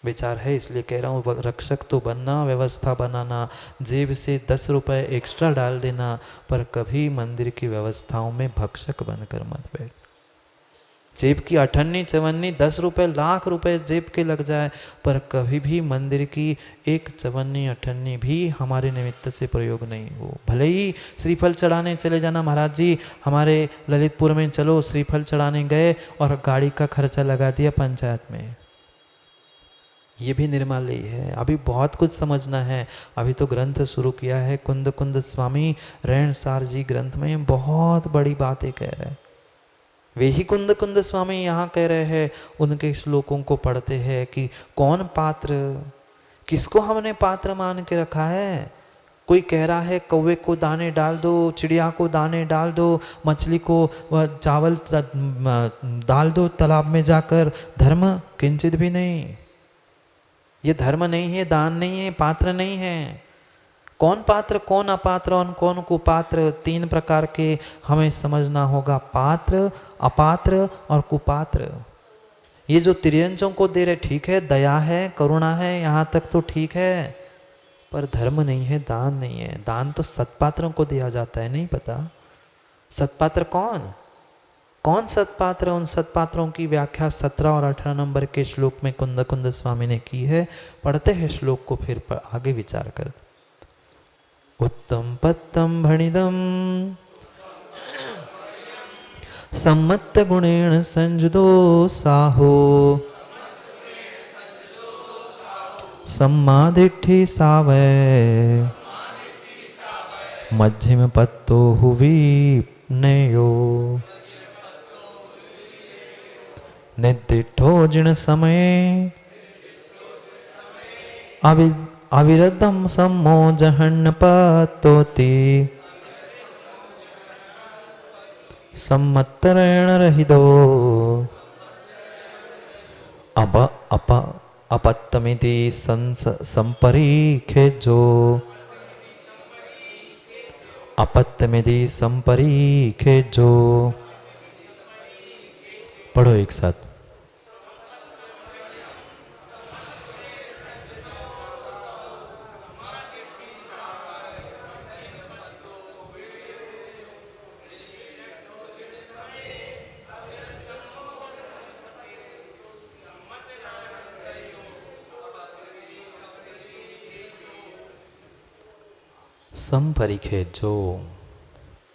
Speaker 1: विचार है, इसलिए कह रहा हूँ, रक्षक तो बनना, व्यवस्था बनाना, जेब से 10 रुपए एक्स्ट्रा डाल देना, पर कभी मंदिर की व्यवस्थाओं में भक्षक बनकर मत बैठ। जेब की अठन्नी चवन्नी 10 रुपए लाख रुपए जेब के लग जाए, पर कभी भी मंदिर की एक चवन्नी अठन्नी भी हमारे निमित्त से प्रयोग नहीं हो। भले ही श्रीफल चढ़ाने चले जाना, महाराज जी हमारे ललितपुर में चलो, श्रीफल चढ़ाने गए और गाड़ी का खर्चा लगा दिया पंचायत में, ये भी निर्माल्य ही है। अभी बहुत कुछ समझना है। अभी तो ग्रंथ शुरू किया है, कुंद स्वामी रेणसार जी ग्रंथ में बहुत बड़ी बातें कह रहे हैं। वे ही कुंद स्वामी यहाँ कह रहे हैं, उनके श्लोकों को पढ़ते हैं कि कौन पात्र, किसको हमने पात्र मान के रखा है। कोई कह रहा है कौवे को दाने डाल दो, चिड़िया को दाने डाल दो, मछली को वह चावल डाल दो तालाब में जाकर, धर्म किंचित भी नहीं। ये धर्म नहीं है, दान नहीं है, पात्र नहीं है। कौन पात्र, कौन अपात्र और कौन कुपात्र, तीन प्रकार के हमें समझना होगा, पात्र, अपात्र और कुपात्र। ये जो त्रियंचों को दे रहे ठीक है, दया है, करुणा है, यहाँ तक तो ठीक है, पर धर्म नहीं है, दान नहीं है। दान तो सत्पात्रों को दिया जाता है, नहीं पता? सत्पात्र कौन कौन सत्पात्र? उन सत्पात्रों की व्याख्या 17 और 18 नंबर के श्लोक में कुंद कुंद स्वामी ने की है। पढ़ते हैं श्लोक को, फिर आगे विचार कर। उत्तम पत्तम भणिदम सम्मत गुणेन संजुदो साहो सम्मादिठ्ठी सावै मध्यम पत्तो हुवी नयो निदिठो जिण समये अविरतम सम्मो जहन्न पत्तोति सम्मत्तरेण रहितो अपत्तमिति संपरीखेजो अपत्तमिति संपरीखेजो। पढ़ो एक साथ। संपरीखे जो,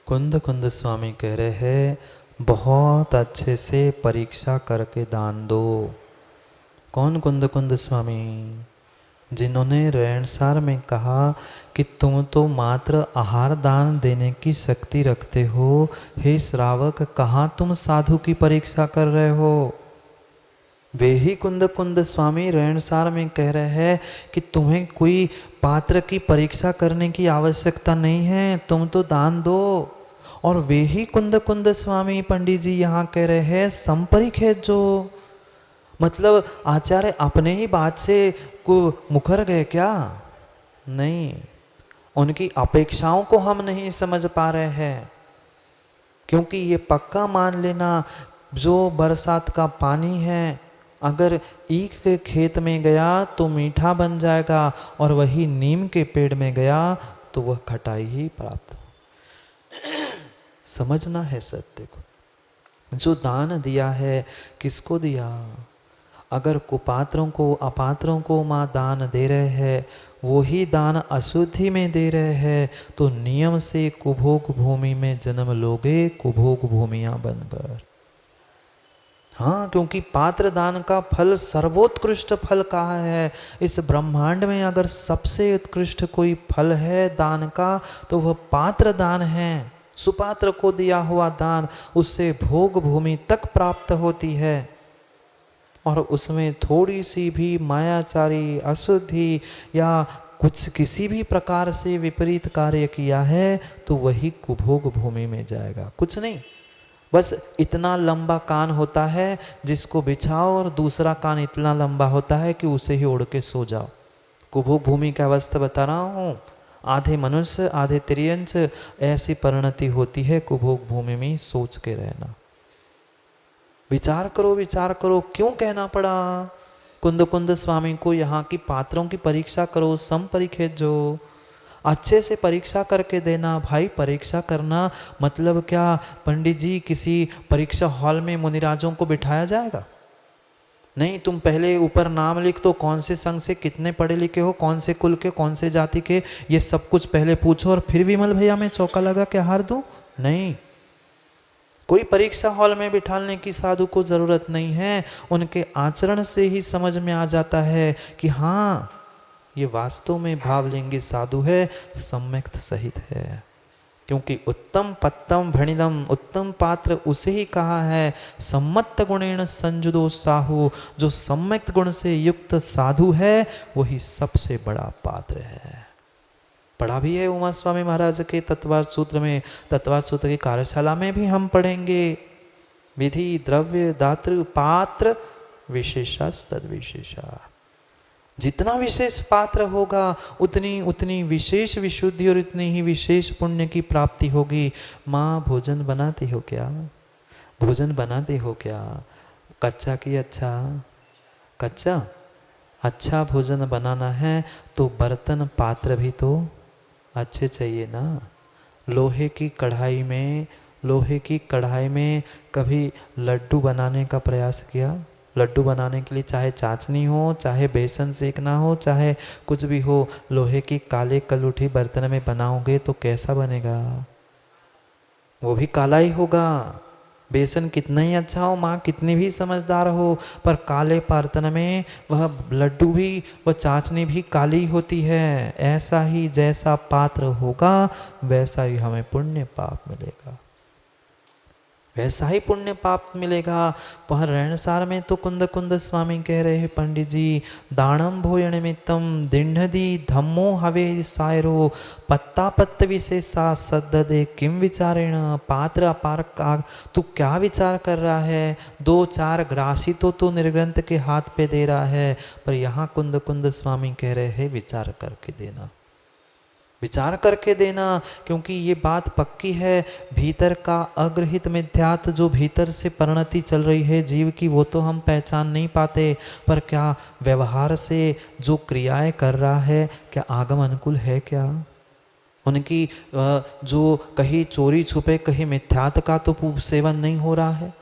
Speaker 1: कुंद कुंद स्वामी कह रहे हैं बहुत अच्छे से परीक्षा करके दान दो। कौन कुंद कुंद स्वामी? जिन्होंने रेणसार में कहा कि तुम तो मात्र आहार दान देने की शक्ति रखते हो, हे श्रावक कहाँ तुम साधु की परीक्षा कर रहे हो? वे ही कुंद कुंद स्वामी रेणसार में कह रहे हैं कि तुम्हें कोई पात्र की परीक्षा करने की आवश्यकता नहीं है, तुम तो दान दो। और वे ही कुंद कुंद स्वामी पंडित जी यहाँ कह रहे हैं संपरीखेत जो, मतलब आचार्य अपने ही बात से को मुकर गए क्या? नहीं, उनकी अपेक्षाओं को हम नहीं समझ पा रहे हैं। क्योंकि ये पक्का मान लेना, जो बरसात का पानी है अगर ईख के खेत में गया तो मीठा बन जाएगा, और वही नीम के पेड़ में गया तो वह खटाई ही प्राप्त हो। समझना है सत्य को। जो दान दिया है किसको दिया? अगर कुपात्रों को अपात्रों को माँ दान दे रहे हैं, वो ही दान अशुद्धि में दे रहे हैं, तो नियम से कुभोग भूमि में जन्म लोगे, कुभोग भूमियां बनकर। हाँ, क्योंकि पात्र दान का फल सर्वोत्कृष्ट फल कहा है इस ब्रह्मांड में। अगर सबसे उत्कृष्ट कोई फल है दान का तो वह पात्र दान है। सुपात्र को दिया हुआ दान, उससे भोग भूमि तक प्राप्त होती है, और उसमें थोड़ी सी भी मायाचारी अशुद्धि या कुछ किसी भी प्रकार से विपरीत कार्य किया है तो वही कुभोग भूमि में जाएगा। कुछ नहीं, बस इतना लंबा कान होता है जिसको बिछाओ, और दूसरा कान इतना लंबा होता है कि उसे ही ओढ़ के सो जाओ। कुभोग भूमि का अवस्था बता रहा हूँ। आधे मनुष्य आधे त्रियंच, ऐसी परिणति होती है कुभोग भूमि में सोच के रहना। विचार करो, विचार करो, क्यों कहना पड़ा कुंद कुंद स्वामी को यहाँ की पात्रों की परीक्षा करो, संपरीखेत जो, अच्छे से परीक्षा करके देना। भाई परीक्षा करना मतलब क्या पंडित जी किसी परीक्षा हॉल में मुनिराजों को बिठाया जाएगा? नहीं, तुम पहले ऊपर नाम लिख दो, कौन से संघ से कितने पढ़े लिखे हो, कौन से कुल के, कौन से जाति के, ये सब कुछ पहले पूछो, और फिर विमल भैया मैं चौका लगा के हार दूं? नहीं, कोई परीक्षा हॉल में बिठाने की साधु को जरूरत नहीं है। उनके आचरण से ही समझ में आ जाता है कि हाँ ये वास्तव में भावलिंगी साधु है, सम्यक्त सहित है। क्योंकि उत्तम पत्तम भणिदम, उत्तम पात्र उसे ही कहा है सम्मत गुणेन संजुदो साहु। जो सम्यक्त गुण से युक्त साधु है वही सबसे बड़ा पात्र है। पढ़ा भी है उमा स्वामी महाराज के तत्वार्थ सूत्र में, तत्वार्थ सूत्र की कार्यशाला में भी हम पढ़ेंगे। विधि द्रव्य दातृ पात्र विशेषास तद विशेषा। जितना विशेष पात्र होगा उतनी उतनी विशेष विशुद्धि और उतनी ही विशेष पुण्य की प्राप्ति होगी। माँ भोजन बनाती हो क्या? भोजन बनाती हो क्या? कच्चा की अच्छा? कच्चा। अच्छा भोजन बनाना है तो बर्तन पात्र भी तो अच्छे चाहिए ना। लोहे की कढ़ाई में कभी लड्डू बनाने का प्रयास किया? लड्डू बनाने के लिए चाहे चाशनी हो, चाहे बेसन सेकना हो, चाहे कुछ भी हो, लोहे की काले कलूठी बर्तन में बनाओगे तो कैसा बनेगा? वो भी काला ही होगा। बेसन कितना ही अच्छा हो, माँ कितनी भी समझदार हो, पर काले बर्तन में वह लड्डू भी, वह चाशनी भी काली होती है। ऐसा ही जैसा पात्र होगा वैसा ही हमें पुण्य पाप मिलेगा, वैसा ही पुण्य पाप मिलेगा। वह रहनसार में तो कुंद कुंद स्वामी कह रहे हैं पंडित जी, दानम भोजन निमित्तम दिंढदी धम्मो हवे सायरो पत्ता पत्त विशेषा सद्ददे किम विचारेण। पात्र अपार का तू क्या विचार कर रहा है? 2-4 ग्रासी तो निर्ग्रंथ के हाथ पे दे रहा है, पर यहाँ कुंद कुंद स्वामी कह रहे हैं विचार करके देना, विचार करके देना, क्योंकि ये बात पक्की है। भीतर का अग्रहित मिथ्यात्व जो भीतर से परिणति चल रही है जीव की, वो तो हम पहचान नहीं पाते, पर क्या व्यवहार से जो क्रियाएं कर रहा है क्या आगम अनुकूल है? क्या उनकी जो कहीं चोरी छुपे कहीं मिथ्यात्व का तो सेवन नहीं हो रहा है,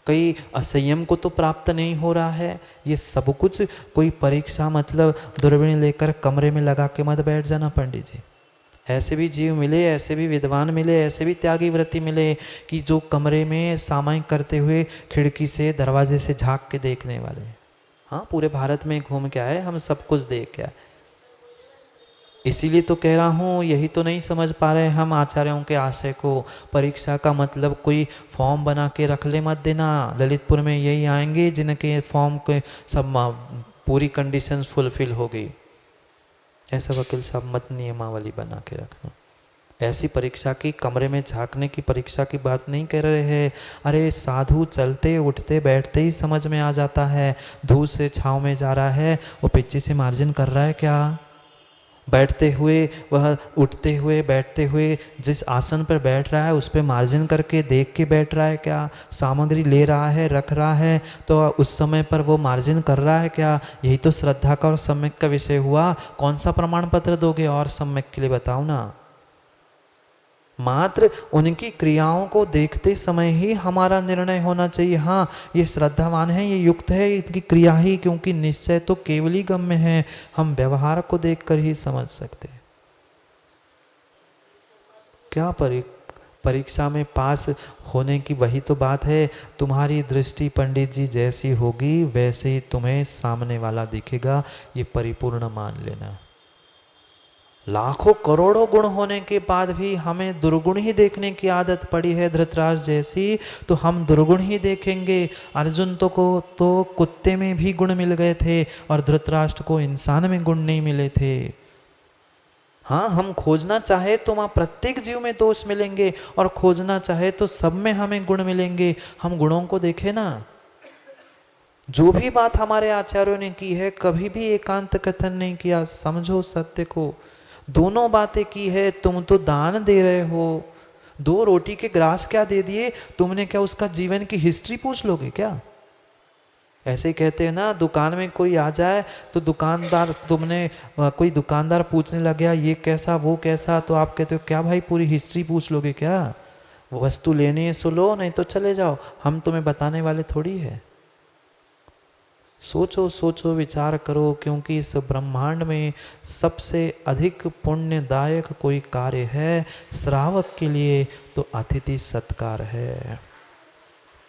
Speaker 1: कहीं असंयम को तो प्राप्त नहीं हो रहा है। ये सब कुछ कोई परीक्षा मतलब दूरबीन लेकर कमरे में लगा के मत बैठ जाना पंडित जी। ऐसे भी जीव मिले, ऐसे भी विद्वान मिले, ऐसे भी त्यागी व्रती मिले कि जो कमरे में सामायिक करते हुए खिड़की से दरवाजे से झांक के देखने वाले। हाँ, पूरे भारत में घूम के आए, हम सब कुछ देख के आए। इसीलिए तो कह रहा हूँ, यही तो नहीं समझ पा रहे हम आचार्यों के आशय को। परीक्षा का मतलब कोई फॉर्म बना के रख ले मत देना। ललितपुर में यही आएंगे जिनके फॉर्म के सब पूरी कंडीशंस फुलफिल हो गई, ऐसा वकील साहब मत नियमावली बना के रखना। ऐसी परीक्षा की कमरे में झांकने की परीक्षा की बात नहीं कर रहे हैं। अरे साधु चलते उठते बैठते ही समझ में आ जाता है, धूप से छाँव में जा रहा है, वो पीछे से मार्जिन कर रहा है क्या? बैठते हुए वह उठते हुए बैठते हुए जिस आसन पर बैठ रहा है उस पर मार्जिन करके देख के बैठ रहा है क्या? सामग्री ले रहा है, रख रहा है, तो उस समय पर वो मार्जिन कर रहा है क्या? यही तो श्रद्धा का और सम्यक का विषय हुआ। कौन सा प्रमाण पत्र दोगे और सम्यक के लिए बताओ ना। मात्र उनकी क्रियाओं को देखते समय ही हमारा निर्णय होना चाहिए। हाँ, ये श्रद्धावान है, ये युक्त है, इनकी क्रिया ही, क्योंकि निश्चय तो केवली गम्य है, हम व्यवहार को देखकर ही समझ सकते हैं। क्या परीक्षा में पास होने की वही तो बात है। तुम्हारी दृष्टि पंडित जी जैसी होगी वैसे ही तुम्हें सामने वाला दिखेगा, ये परिपूर्ण मान लेना। लाखों करोड़ों गुण होने के बाद भी हमें दुर्गुण ही देखने की आदत पड़ी है धृतराष्ट्र जैसी, तो हम दुर्गुण ही देखेंगे। अर्जुन को तो कुत्ते में भी गुण मिल गए थे और धृतराष्ट्र को इंसान में गुण नहीं मिले थे। हाँ, हम खोजना चाहे तो वहाँ प्रत्येक जीव में दोष मिलेंगे और खोजना चाहे तो सब में हमें गुण मिलेंगे। हम गुणों को देखें ना। जो भी बात हमारे आचार्यों ने की है, कभी भी एकांत कथन नहीं किया, समझो सत्य को। दोनों बातें की है। तुम तो दान दे रहे हो, 2 रोटी के ग्रास क्या दे दिए, तुमने क्या उसका जीवन की हिस्ट्री पूछ लोगे क्या? ऐसे ही कहते हैं ना, दुकान में कोई आ जाए तो दुकानदार, कोई दुकानदार पूछने लग गया ये कैसा वो कैसा, तो आप कहते हो क्या भाई पूरी हिस्ट्री पूछ लोगे क्या? वो वस्तु लेनी है सो लो, नहीं तो चले जाओ, हम तुम्हें बताने वाले थोड़ी है। सोचो सोचो, विचार करो, क्योंकि इस ब्रह्मांड में सबसे अधिक पुण्यदायक कोई कार्य है श्रावक के लिए तो अतिथि सत्कार है।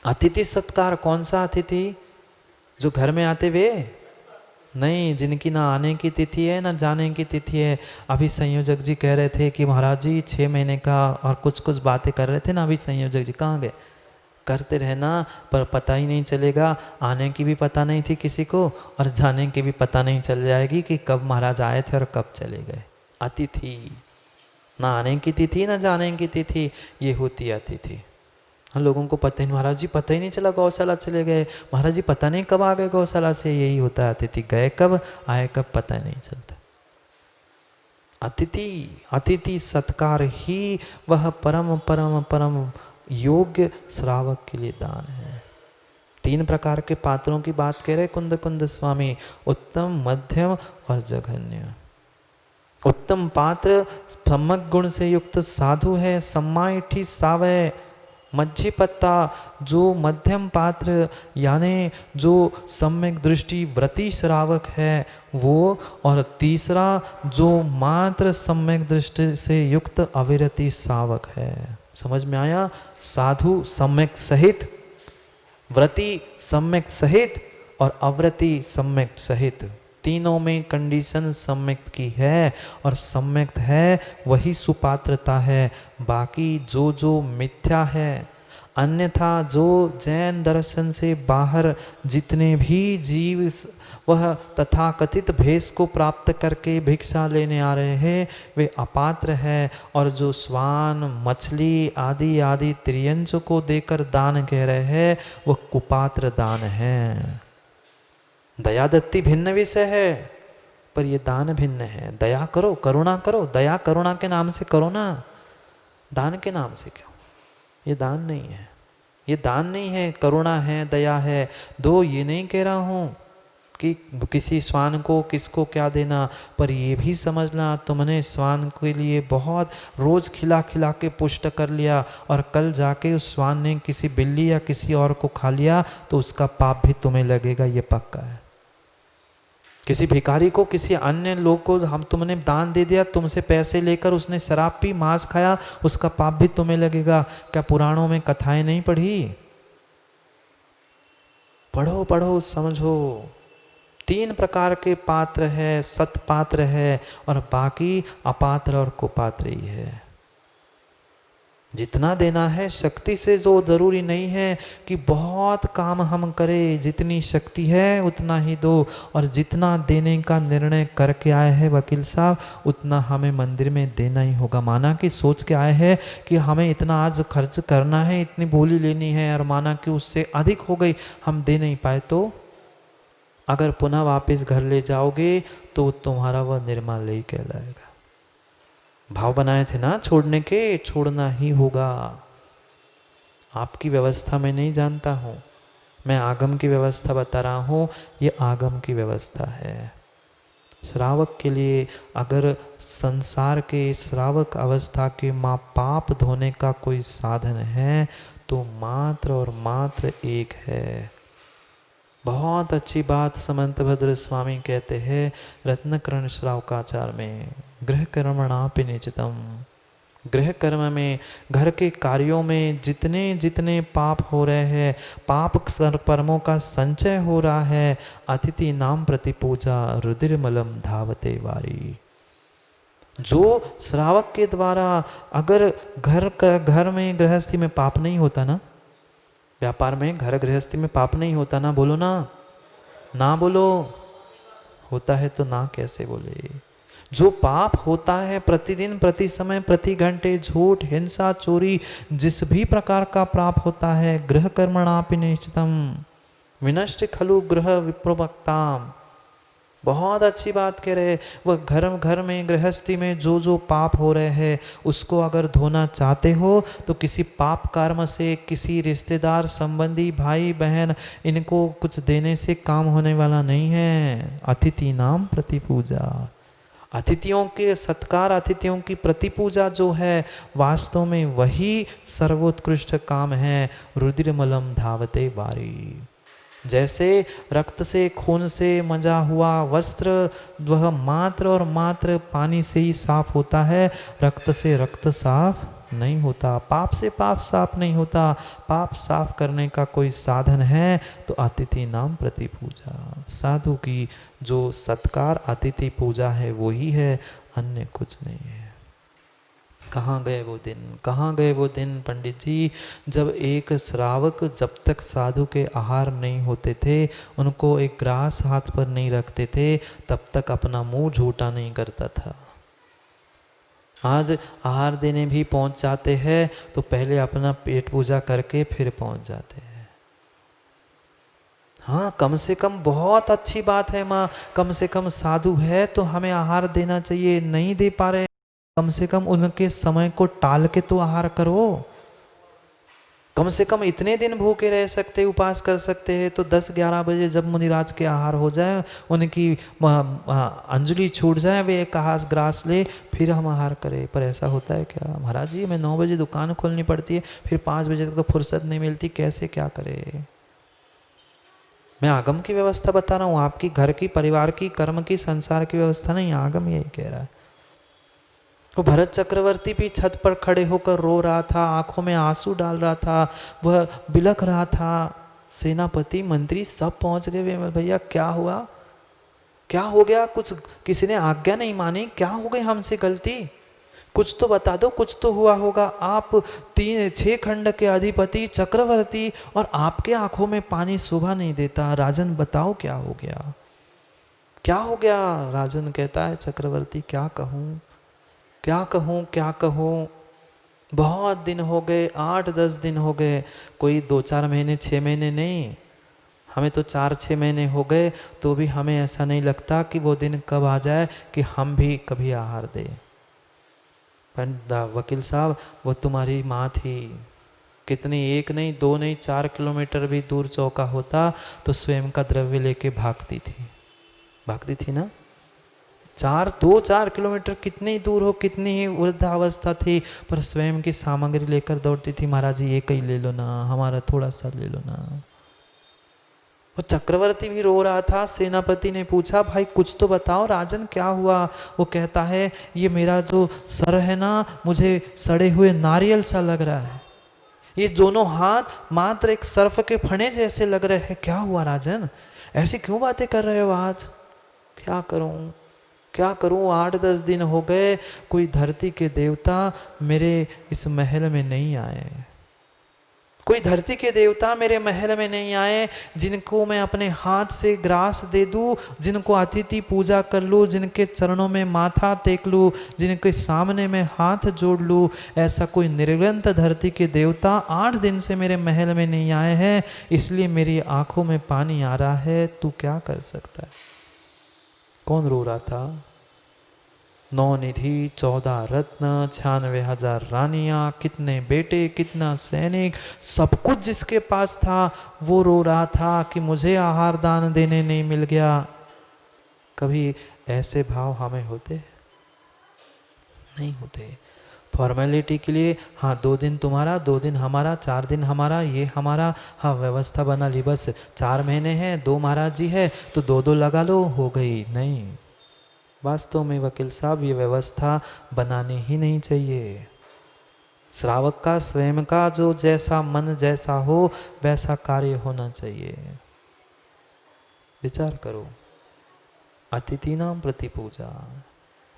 Speaker 1: अतिथि सत्कार। कौन सा अतिथि? जो घर में आते वे नहीं, जिनकी ना आने की तिथि है ना जाने की तिथि है। अभी संयोजक जी कह रहे थे कि महाराज जी 6 महीने का और कुछ बातें कर रहे थे ना। अभी संयोजक जी कहाँ गए? करते रहना, पर पता ही नहीं चलेगा। आने की भी पता नहीं थी किसी को और जाने की भी पता नहीं चल जाएगी कि कब महाराज आए थे और कब चले गए। अतिथि ना आने की तिथि ना जाने की तिथि, ये होती अतिथि। हम लोगों को पता ही नहीं, महाराज जी पता ही नहीं चला गौशाला चले गए, महाराज जी पता नहीं कब आ गए गौशाला से, यही होता है अतिथि, गए कब आए कब पता नहीं चलता। अतिथि अतिथि सत्कार ही वह परम परम परम योग्य श्रावक के लिए दान है। 3 प्रकार के पात्रों की बात कह रहे कुंद कुंद स्वामी, उत्तम, मध्यम और जघन्य। उत्तम पात्र सम्यक गुण से युक्त साधु है, सम्माइठी सावय मज्जी पत्ता, जो मध्यम पात्र यानी जो सम्यक दृष्टि व्रती श्रावक है वो, और तीसरा जो मात्र सम्यक दृष्टि से युक्त अविरति श्रावक है। समझ में आया? साधु सम्यक सहित, व्रती सम्यक सहित और अव्रती सम्यक सहित, तीनों में कंडीशन सम्यक की है, और सम्यक है वही सुपात्रता है। बाकी जो जो मिथ्या है, अन्यथा जो जैन दर्शन से बाहर जितने भी जीव वह तथाकथित भेष को प्राप्त करके भिक्षा लेने आ रहे हैं वे अपात्र है, और जो स्वान मछली आदि आदि त्रियंश को देकर दान कह रहे हैं वह कुपात्र दान है। दया दत्ती भिन्न विषय है, पर ये दान भिन्न है। दया करो, करुणा करो, दया करुणा के नाम से करो ना, दान के नाम से क्यों? ये दान नहीं है, ये दान नहीं है, करुणा है, दया है। दो, ये नहीं कह रहा हूँ कि किसी स्वान को किसको क्या देना, पर ये भी समझना तुमने स्वान के लिए बहुत रोज खिला खिला के पुष्ट कर लिया, और कल जाके उस स्वान ने किसी बिल्ली या किसी और को खा लिया तो उसका पाप भी तुम्हें लगेगा, ये पक्का है। किसी भिखारी को, किसी अन्य लोग को हम तुमने दान दे दिया, तुमसे पैसे लेकर उसने शराब पी, मांस खाया, उसका पाप भी तुम्हें लगेगा। क्या पुराणों में कथाएं नहीं पढ़ी? पढ़ो पढ़ो, समझो। 3 प्रकार के पात्र है, सत्पात्र है और बाकी अपात्र और कुपात्र ही है। जितना देना है शक्ति से, जो जरूरी नहीं है कि बहुत काम हम करें, जितनी शक्ति है उतना ही दो, और जितना देने का निर्णय करके आए हैं वकील साहब उतना हमें मंदिर में देना ही होगा। माना कि सोच के आए हैं कि हमें इतना आज खर्च करना है, इतनी बोली लेनी है, और माना कि उससे अधिक हो गई, हम दे नहीं पाए तो अगर पुनः वापस घर ले जाओगे तो तुम्हारा वह निर्माल्य ही कहलाएगा। भाव बनाए थे ना छोड़ने के, छोड़ना ही होगा। आपकी व्यवस्था मैं नहीं जानता हूँ, मैं आगम की व्यवस्था बता रहा हूँ, ये आगम की व्यवस्था है। श्रावक के लिए अगर संसार के श्रावक अवस्था के माँ पाप धोने का कोई साधन है तो मात्र और मात्र एक है। बहुत अच्छी बात समंतभद्र स्वामी कहते हैं रत्नकर्ण श्रावकाचार में, गृह कर्मणापि निचितम। गृह कर्म में, घर के कार्यों में जितने जितने पाप हो रहे हैं, पाप कर्मों का संचय हो रहा है, अतिथि नाम प्रति पूजा रुधिरमलम धावते वारी। जो श्रावक के द्वारा अगर घर में गृहस्थी में पाप नहीं होता ना, व्यापार में घर गृहस्थी में पाप नहीं होता ना, बोलो ना, ना बोलो। होता है तो ना कैसे बोले? जो पाप होता है प्रतिदिन, प्रति समय, प्रति घंटे, झूठ, हिंसा, चोरी, जिस भी प्रकार का पाप होता है, गृह कर्मणापि निश्चितम विनष्ट खलु गृह विप्रवक्ताम। बहुत अच्छी बात कह रहे। वह घर में गृहस्थी में जो जो पाप हो रहे हैं उसको अगर धोना चाहते हो तो किसी पाप कर्म से, किसी रिश्तेदार संबंधी भाई बहन इनको कुछ देने से काम होने वाला नहीं है। अतिथि नाम प्रति पूजा, अतिथियों के सत्कार, अतिथियों की प्रति पूजा जो है वास्तव में वही सर्वोत्कृष्ट काम है। रुधिरमलम धावते वारी। जैसे रक्त से, खून से मंजा हुआ वस्त्र वह मात्र और मात्र पानी से ही साफ होता है, रक्त से रक्त साफ नहीं होता, पाप से पाप साफ नहीं होता। पाप साफ करने का कोई साधन है तो अतिथि नाम प्रति पूजा। साधु की जो सत्कार अतिथि पूजा है वो ही है, अन्य कुछ नहीं है। कहाँ गए वो दिन, कहाँ गए वो दिन पंडित जी जब एक श्रावक जब तक साधु के आहार नहीं होते थे, उनको एक ग्रास हाथ पर नहीं रखते थे, तब तक अपना मुंह झूठा नहीं करता था। आज आहार देने भी पहुंच जाते हैं तो पहले अपना पेट पूजा करके फिर पहुंच जाते हैं। हाँ, कम से कम बहुत अच्छी बात है माँ, कम से कम साधु है तो हमें आहार देना चाहिए, नहीं दे पा रहे कम से कम उनके समय को टाल के तो आहार करो। कम से कम इतने दिन भूखे रह सकते, उपास कर सकते हैं तो 10-11 बजे जब मुनिराज के आहार हो जाए, उनकी अंजलि छूट जाए, वे एक आहार ग्रास ले, फिर हम आहार करें। पर ऐसा होता है क्या? महाराज जी, मैं 9 बजे दुकान खोलनी पड़ती है, फिर 5 बजे तक तो फुर्सत नहीं मिलती, कैसे क्या करे? मैं आगम की व्यवस्था बता रहा हूँ, आपकी घर की, परिवार की, कर्म की, संसार की व्यवस्था नहीं, आगम यही कह रहा है। वो भरत चक्रवर्ती भी छत पर खड़े होकर रो रहा था, आंखों में आंसू डाल रहा था, वह बिलख रहा था। सेनापति, मंत्री सब पहुंच गए। भैया क्या हुआ, क्या हो गया? कुछ किसी ने आज्ञा नहीं मानी? क्या हो गई हमसे गलती? कुछ तो बता दो, कुछ तो हुआ होगा। आप 6 खंड के अधिपति चक्रवर्ती, और आपके आंखों में पानी शोभा नहीं देता। राजन बताओ क्या हो गया, क्या हो गया? राजन कहता है, चक्रवर्ती क्या कहूँ, क्या कहूँ, क्या कहूँ, बहुत दिन हो गए, 8-10 दिन हो गए, कोई 2-4 महीने 6 महीने नहीं, हमें तो 4-6 महीने हो गए, तो भी हमें ऐसा नहीं लगता कि वो दिन कब आ जाए कि हम भी कभी आहार दें। वकील साहब, वो तुम्हारी माँ थी, कितनी, 1 नहीं 2 नहीं 4 किलोमीटर भी दूर चौका होता तो स्वयं का द्रव्य लेके भागती थी ना। 2-4 किलोमीटर कितनी दूर हो, कितनी ही वृद्धावस्था थी, पर स्वयं की सामग्री लेकर दौड़ती थी। महाराज जी ये कहीं ले लो ना, हमारा थोड़ा सा ले लो ना। वो चक्रवर्ती भी रो रहा था। सेनापति ने पूछा, भाई कुछ तो बताओ राजन, क्या हुआ? वो कहता है, ये मेरा जो सर है ना, मुझे सड़े हुए नारियल सा लग रहा है, ये दोनों हाथ मात्र एक सर्फ के फणे जैसे लग रहे हैं। क्या हुआ राजन, ऐसी क्यों बातें कर रहे हो आज? क्या करूं, क्या करूं, 8-10 दिन हो गए, कोई धरती के देवता मेरे इस महल में नहीं आए, कोई धरती के देवता मेरे महल में नहीं आए, जिनको मैं अपने हाथ से ग्रास दे दूं, जिनको अतिथि पूजा कर लूं, जिनके चरणों में माथा टेक लूं, जिनके सामने में हाथ जोड़ लूं, ऐसा कोई निर्ग्रंथ धरती के देवता 8 दिन से मेरे महल में नहीं आए हैं, इसलिए मेरी आंखों में पानी आ रहा है। तू क्या कर सकता है? कौन रो रहा था? 9 निधि, 14 रत्न, 96,000 रानियां, कितने बेटे, कितना सैनिक, सब कुछ जिसके पास था, वो रो रहा था कि मुझे आहार दान देने नहीं मिल गया। कभी ऐसे भाव हमें होते नहीं होते। फॉर्मेलिटी के लिए, हाँ 2 दिन तुम्हारा, 2 दिन हमारा, 4 दिन हमारा, ये हमारा, हाँ व्यवस्था बना ली, बस 4 महीने हैं, 2 महाराज जी है तो 2-2 लगा लो, हो गई। नहीं, वास्तव में वकील साहब ये व्यवस्था बनानी ही नहीं चाहिए। श्रावक का स्वयं का जो जैसा मन जैसा हो वैसा कार्य होना चाहिए। विचार करो, अतिथि नाम प्रति पूजा।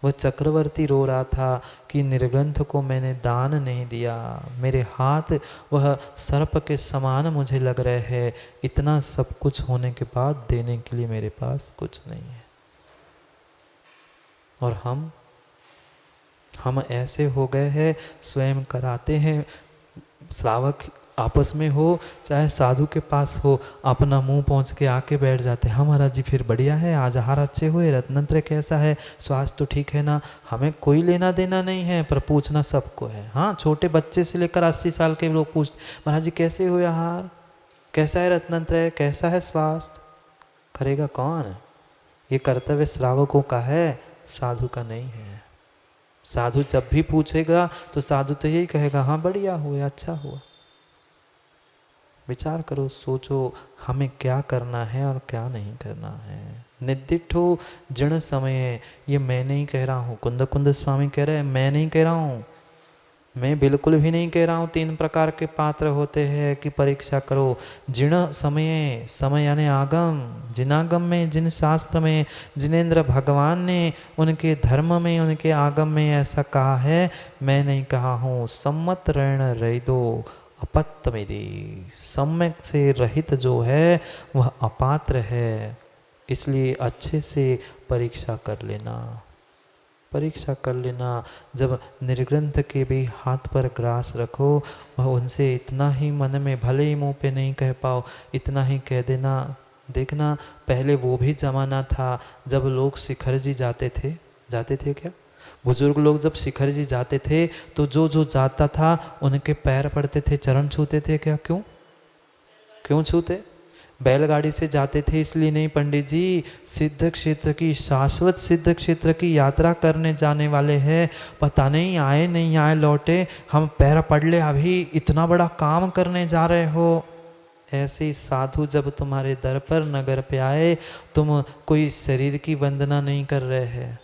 Speaker 1: वह चक्रवर्ती रो रहा था कि निर्ग्रंथ को मैंने दान नहीं दिया, मेरे हाथ वह सर्प के समान मुझे लग रहे हैं, इतना सब कुछ होने के बाद देने के लिए मेरे पास कुछ नहीं है। और हम ऐसे हो गए हैं, स्वयं कराते हैं। श्रावक आपस में हो चाहे साधु के पास हो, अपना मुंह पहुंच के आके बैठ जाते हैं, हमारा जी फिर बढ़िया है, आज आहार अच्छे हुए, रत्नंत्र कैसा है, स्वास्थ्य तो ठीक है ना। हमें कोई लेना देना नहीं है, पर पूछना सबको है। हाँ, छोटे बच्चे से लेकर 80 साल के लोग पूछते, महाराज जी कैसे हुए आहार, कैसा है रत्नंत्र, कैसा है स्वास्थ्य। करेगा कौन? ये कर्तव्य श्रावकों का है, साधु का नहीं है। साधु जब भी पूछेगा तो साधु तो यही कहेगा, हाँ बढ़िया हुआ, अच्छा हुआ। विचार करो, सोचो, हमें क्या करना है और क्या नहीं करना है। निर्दिष्टो जन समय, ये मैं नहीं कह रहा हूँ, कुंद स्वामी कह रहे हैं, मैं नहीं कह रहा हूँ, मैं बिल्कुल भी नहीं कह रहा हूँ। 3 प्रकार के पात्र होते हैं कि परीक्षा करो। जिण समय, समय यानी आगम, जिनागम में, जिन शास्त्र में जिनेन्द्र भगवान ने उनके धर्म में, उनके आगम में ऐसा कहा है, मैं नहीं कहा हूँ। सम्मत ऋण रही दो अपत्तमिति, सम्यक से रहित जो है वह अपात्र है, इसलिए अच्छे से परीक्षा कर लेना। परीक्षा कर लेना। जब निर्ग्रंथ के भी हाथ पर ग्रास रखो वह उनसे इतना ही मन में, भले ही मुंह पे नहीं कह पाओ, इतना ही कह देना। देखना पहले वो भी ज़माना था जब लोग शिखर जी जाते थे क्या? बुजुर्ग लोग जब शिखर जी जाते थे तो जो जो जाता था उनके पैर पड़ते थे, चरण छूते थे क्या? क्यों छूते? बैलगाड़ी से जाते थे इसलिए नहीं पंडित जी, सिद्ध क्षेत्र की, शाश्वत सिद्ध क्षेत्र की यात्रा करने जाने वाले हैं, पता नहीं आए नहीं आए लौटे, हम पैर पड़ ले, अभी इतना बड़ा काम करने जा रहे हो। ऐसे ही साधु जब तुम्हारे दर पर नगर पे आए, तुम कोई शरीर की वंदना नहीं कर रहे हैं,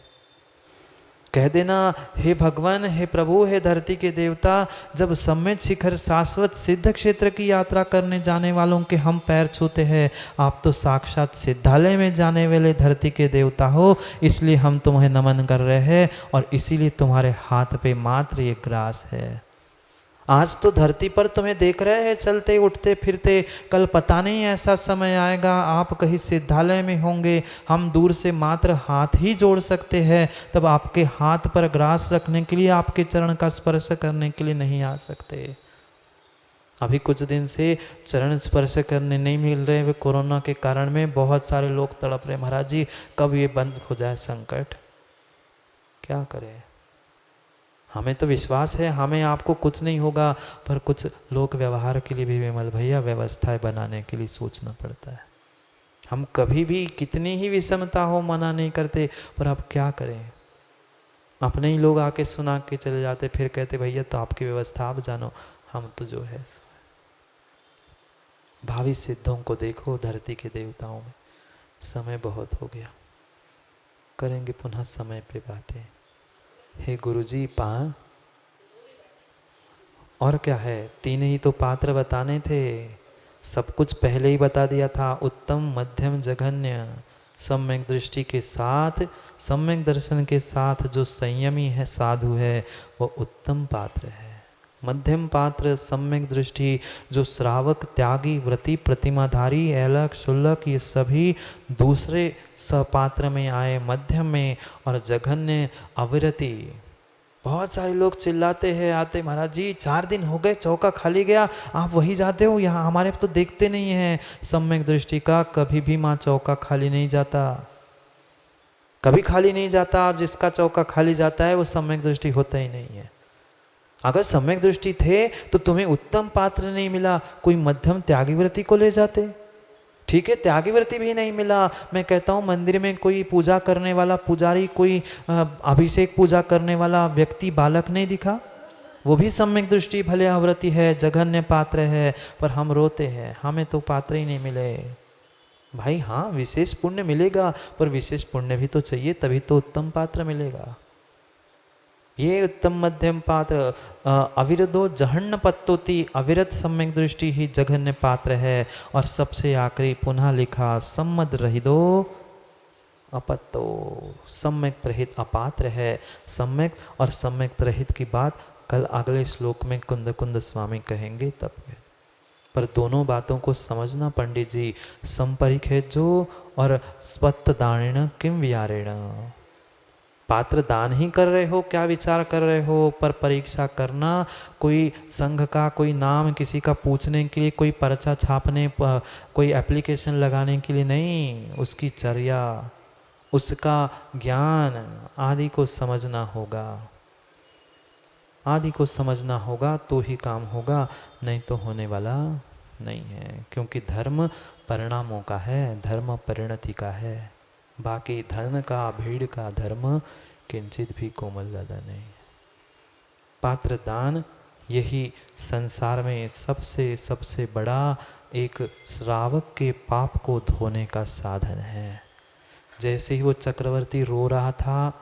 Speaker 1: कह देना हे भगवान, हे प्रभु, हे धरती के देवता, जब सम्यक शिखर शाश्वत सिद्ध क्षेत्र की यात्रा करने जाने वालों के हम पैर छूते हैं, आप तो साक्षात सिद्धालय में जाने वाले धरती के देवता हो, इसलिए हम तुम्हें नमन कर रहे हैं और इसीलिए तुम्हारे हाथ पे मात्र ये ग्रास है। आज तो धरती पर तुम्हें देख रहे हैं चलते उठते फिरते, कल पता नहीं ऐसा समय आएगा आप कहीं सिद्धालय में होंगे, हम दूर से मात्र हाथ ही जोड़ सकते हैं, तब आपके हाथ पर ग्रास रखने के लिए, आपके चरण का स्पर्श करने के लिए नहीं आ सकते। अभी कुछ दिन से चरण स्पर्श करने नहीं मिल रहे, वे कोरोना के कारण में बहुत सारे लोग तड़प रहे, महाराज जी कब ये बंद हो जाए संकट, क्या करें। हमें तो विश्वास है हमें आपको कुछ नहीं होगा, पर कुछ लोक व्यवहार के लिए भी विमल भैया व्यवस्थाएं बनाने के लिए सोचना पड़ता है। हम कभी भी कितनी ही विषमता हो मना नहीं करते, पर अब क्या करें, अपने ही लोग आके सुना के चले जाते, फिर कहते भैया तो आपकी व्यवस्था आप जानो, हम तो जो है। भावी सिद्धों को देखो, धरती के देवताओं में। समय बहुत हो गया, करेंगे पुनः समय पे बातें। हे गुरुजी और क्या है, 3 ही तो पात्र बताने थे, सब कुछ पहले ही बता दिया था। उत्तम मध्यम जघन्य, सम्यक दृष्टि के साथ, सम्यक दर्शन के साथ जो संयमी है, साधु है, वो उत्तम पात्र है। मध्यम पात्र, सम्यक दृष्टि, जो श्रावक, त्यागी, व्रती, प्रतिमाधारी, ऐलक, शुल्लक, ये सभी दूसरे सपात्र में आए, मध्यम में। और जघन्य अविरति, बहुत सारे लोग चिल्लाते हैं आते, महाराज जी 4 दिन हो गए चौका खाली गया, आप वही जाते हो, यहाँ हमारे तो देखते नहीं हैं। सम्यक दृष्टि का कभी भी माँ चौका खाली नहीं जाता, कभी खाली नहीं जाता, और जिसका चौका खाली जाता है वो सम्यक दृष्टि होता ही नहीं है। अगर सम्यक दृष्टि थे तो तुम्हें उत्तम पात्र नहीं मिला, कोई मध्यम त्यागी व्रती को ले जाते। ठीक है, त्यागी व्रती भी नहीं मिला, मैं कहता हूँ मंदिर में कोई पूजा करने वाला पुजारी, कोई अभिषेक पूजा करने वाला व्यक्ति, बालक नहीं दिखा, वो भी सम्यक दृष्टि भले अव्रती है, जघन्य पात्र है, पर हम रोते हैं हमें तो पात्र ही नहीं मिले। भाई हाँ, विशेष पुण्य मिलेगा, पर विशेष पुण्य भी तो चाहिए, तभी तो उत्तम पात्र मिलेगा। ये उत्तम मध्यम पात्र अविरदो जहन्न पत्तोति, अविरत सम्यक दृष्टि ही जघन्य पात्र है। और सबसे आखिरी पुनः लिखा सम्मद रहिदो अपत्तो, सम्यक रहित अपात्र है। सम्यक और सम्यक रहित की बात कल अगले श्लोक में कुंद कुंद स्वामी कहेंगे तब। पर दोनों बातों को समझना पंडित जी, संपरिक है जो, और स्वत्त दानेण किम विहारेण, पात्र दान ही कर रहे हो, क्या विचार कर रहे हो, पर परीक्षा करना कोई संघ का कोई नाम किसी का पूछने के लिए, कोई पर्चा छापने, कोई एप्लीकेशन लगाने के लिए नहीं, उसकी चर्या, उसका ज्ञान आदि को समझना होगा, आदि को समझना होगा तो ही काम होगा, नहीं तो होने वाला नहीं है। क्योंकि धर्म परिणामों का है, धर्म परिणति का है, बाकी धन का, भीड़ का धर्म किंचित भी कोमल ज्यादा नहीं। पात्र दान यही संसार में सबसे सबसे बड़ा एक श्रावक के पाप को धोने का साधन है। जैसे ही वो चक्रवर्ती रो रहा था,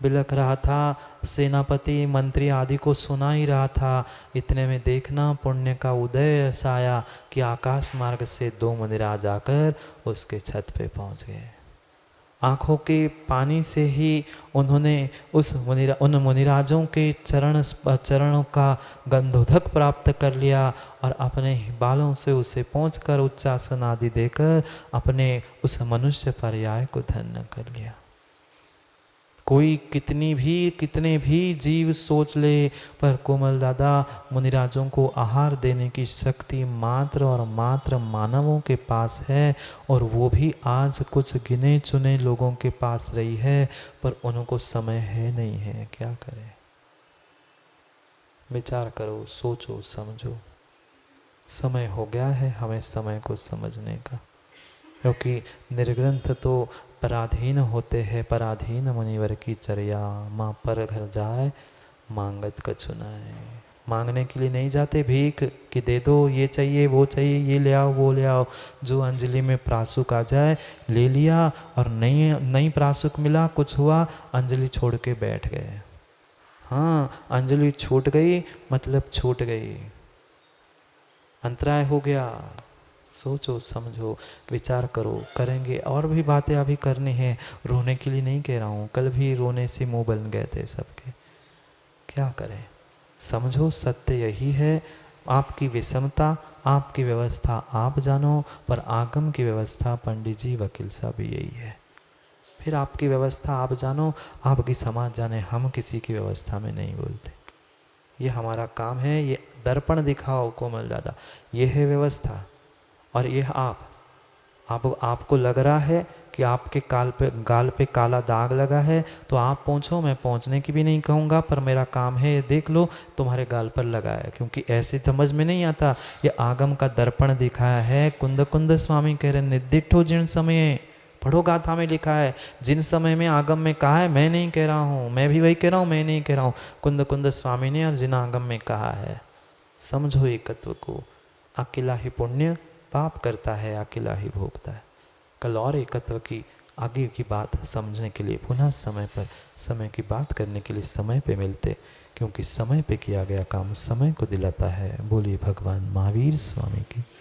Speaker 1: बिलख रहा था, सेनापति मंत्री आदि को सुना ही रहा था, इतने में देखना पुण्य का उदय ऐसा आया कि आकाश मार्ग से 2 मुनिराज आकर उसके छत पे पहुंच गए। आँखों के पानी से ही उन्होंने उन मुनिराजों के चरणों का गंधोदक प्राप्त कर लिया, और अपने बालों से उसे पहुँचकर उच्चासन आदि देकर अपने उस मनुष्य पर्याय को धन्य कर लिया। कोई कितने भी जीव सोच ले, पर कोमल दादा मुनिराजों को आहार देने की शक्ति मात्र और मात्र मानवों के पास है, और वो भी आज कुछ गिने चुने लोगों के पास रही है, पर उनको समय है नहीं है। क्या करें? विचार करो, सोचो, समझो। समय हो गया है हमें समय को समझने का, क्योंकि निर्ग्रंथ तो पराधीन होते हैं। पराधीन मुनिवर की चर्या, माँ पर घर जाए मांगत कछु नाय। मांगने के लिए नहीं जाते भीख कि दे दो, ये चाहिए वो चाहिए, ये ले आओ वो ले आओ। जो अंजलि में प्रासुक आ जाए ले लिया, और नहीं प्रासुक मिला, कुछ हुआ, अंजलि छोड़ के बैठ गए। हाँ, अंजलि छूट गई मतलब छूट गई, अंतराय हो गया। सोचो, समझो, विचार करो। करेंगे और भी बातें अभी करनी है, रोने के लिए नहीं कह रहा हूँ। कल भी रोने से मुंह बन गए थे सबके। क्या करें? समझो, सत्य यही है। आपकी विषमता, आपकी व्यवस्था आप जानो, पर आगम की व्यवस्था पंडित जी वकील साहब यही है। फिर आपकी व्यवस्था आप जानो, आपकी समाज जाने। हम किसी की व्यवस्था में नहीं बोलते, ये हमारा काम है। ये दर्पण दिखाओ कोमल दादा, ये है व्यवस्था। और ये आपको लग रहा है कि आपके गाल पे काला दाग लगा है, तो आप पहुँचो, मैं पहुँचने की भी नहीं कहूँगा, पर मेरा काम है, ये देख लो तुम्हारे गाल पर लगा है। क्योंकि ऐसे समझ में नहीं आता, ये आगम का दर्पण दिखाया है। कुंद कुंद स्वामी कह रहे निर्दिष्ट हो जिन समय, पढ़ो गाथा में लिखा है, जिन समय में आगम में कहा है। मैं नहीं कह रहा हूँ, मैं भी वही कह रहा हूँ, मैं नहीं कह रहा हूँ, कुंद कुंद स्वामी ने और जिन आगम में कहा है। समझो एकत्व को। अकेला ही पुण्य पाप करता है, अकेला ही भोगता है। कल और एकत्व की आगे की बात समझने के लिए पुनः समय की बात करने के लिए समय पे मिलते, क्योंकि समय पे किया गया काम समय को दिलाता है। बोलिए भगवान महावीर स्वामी की।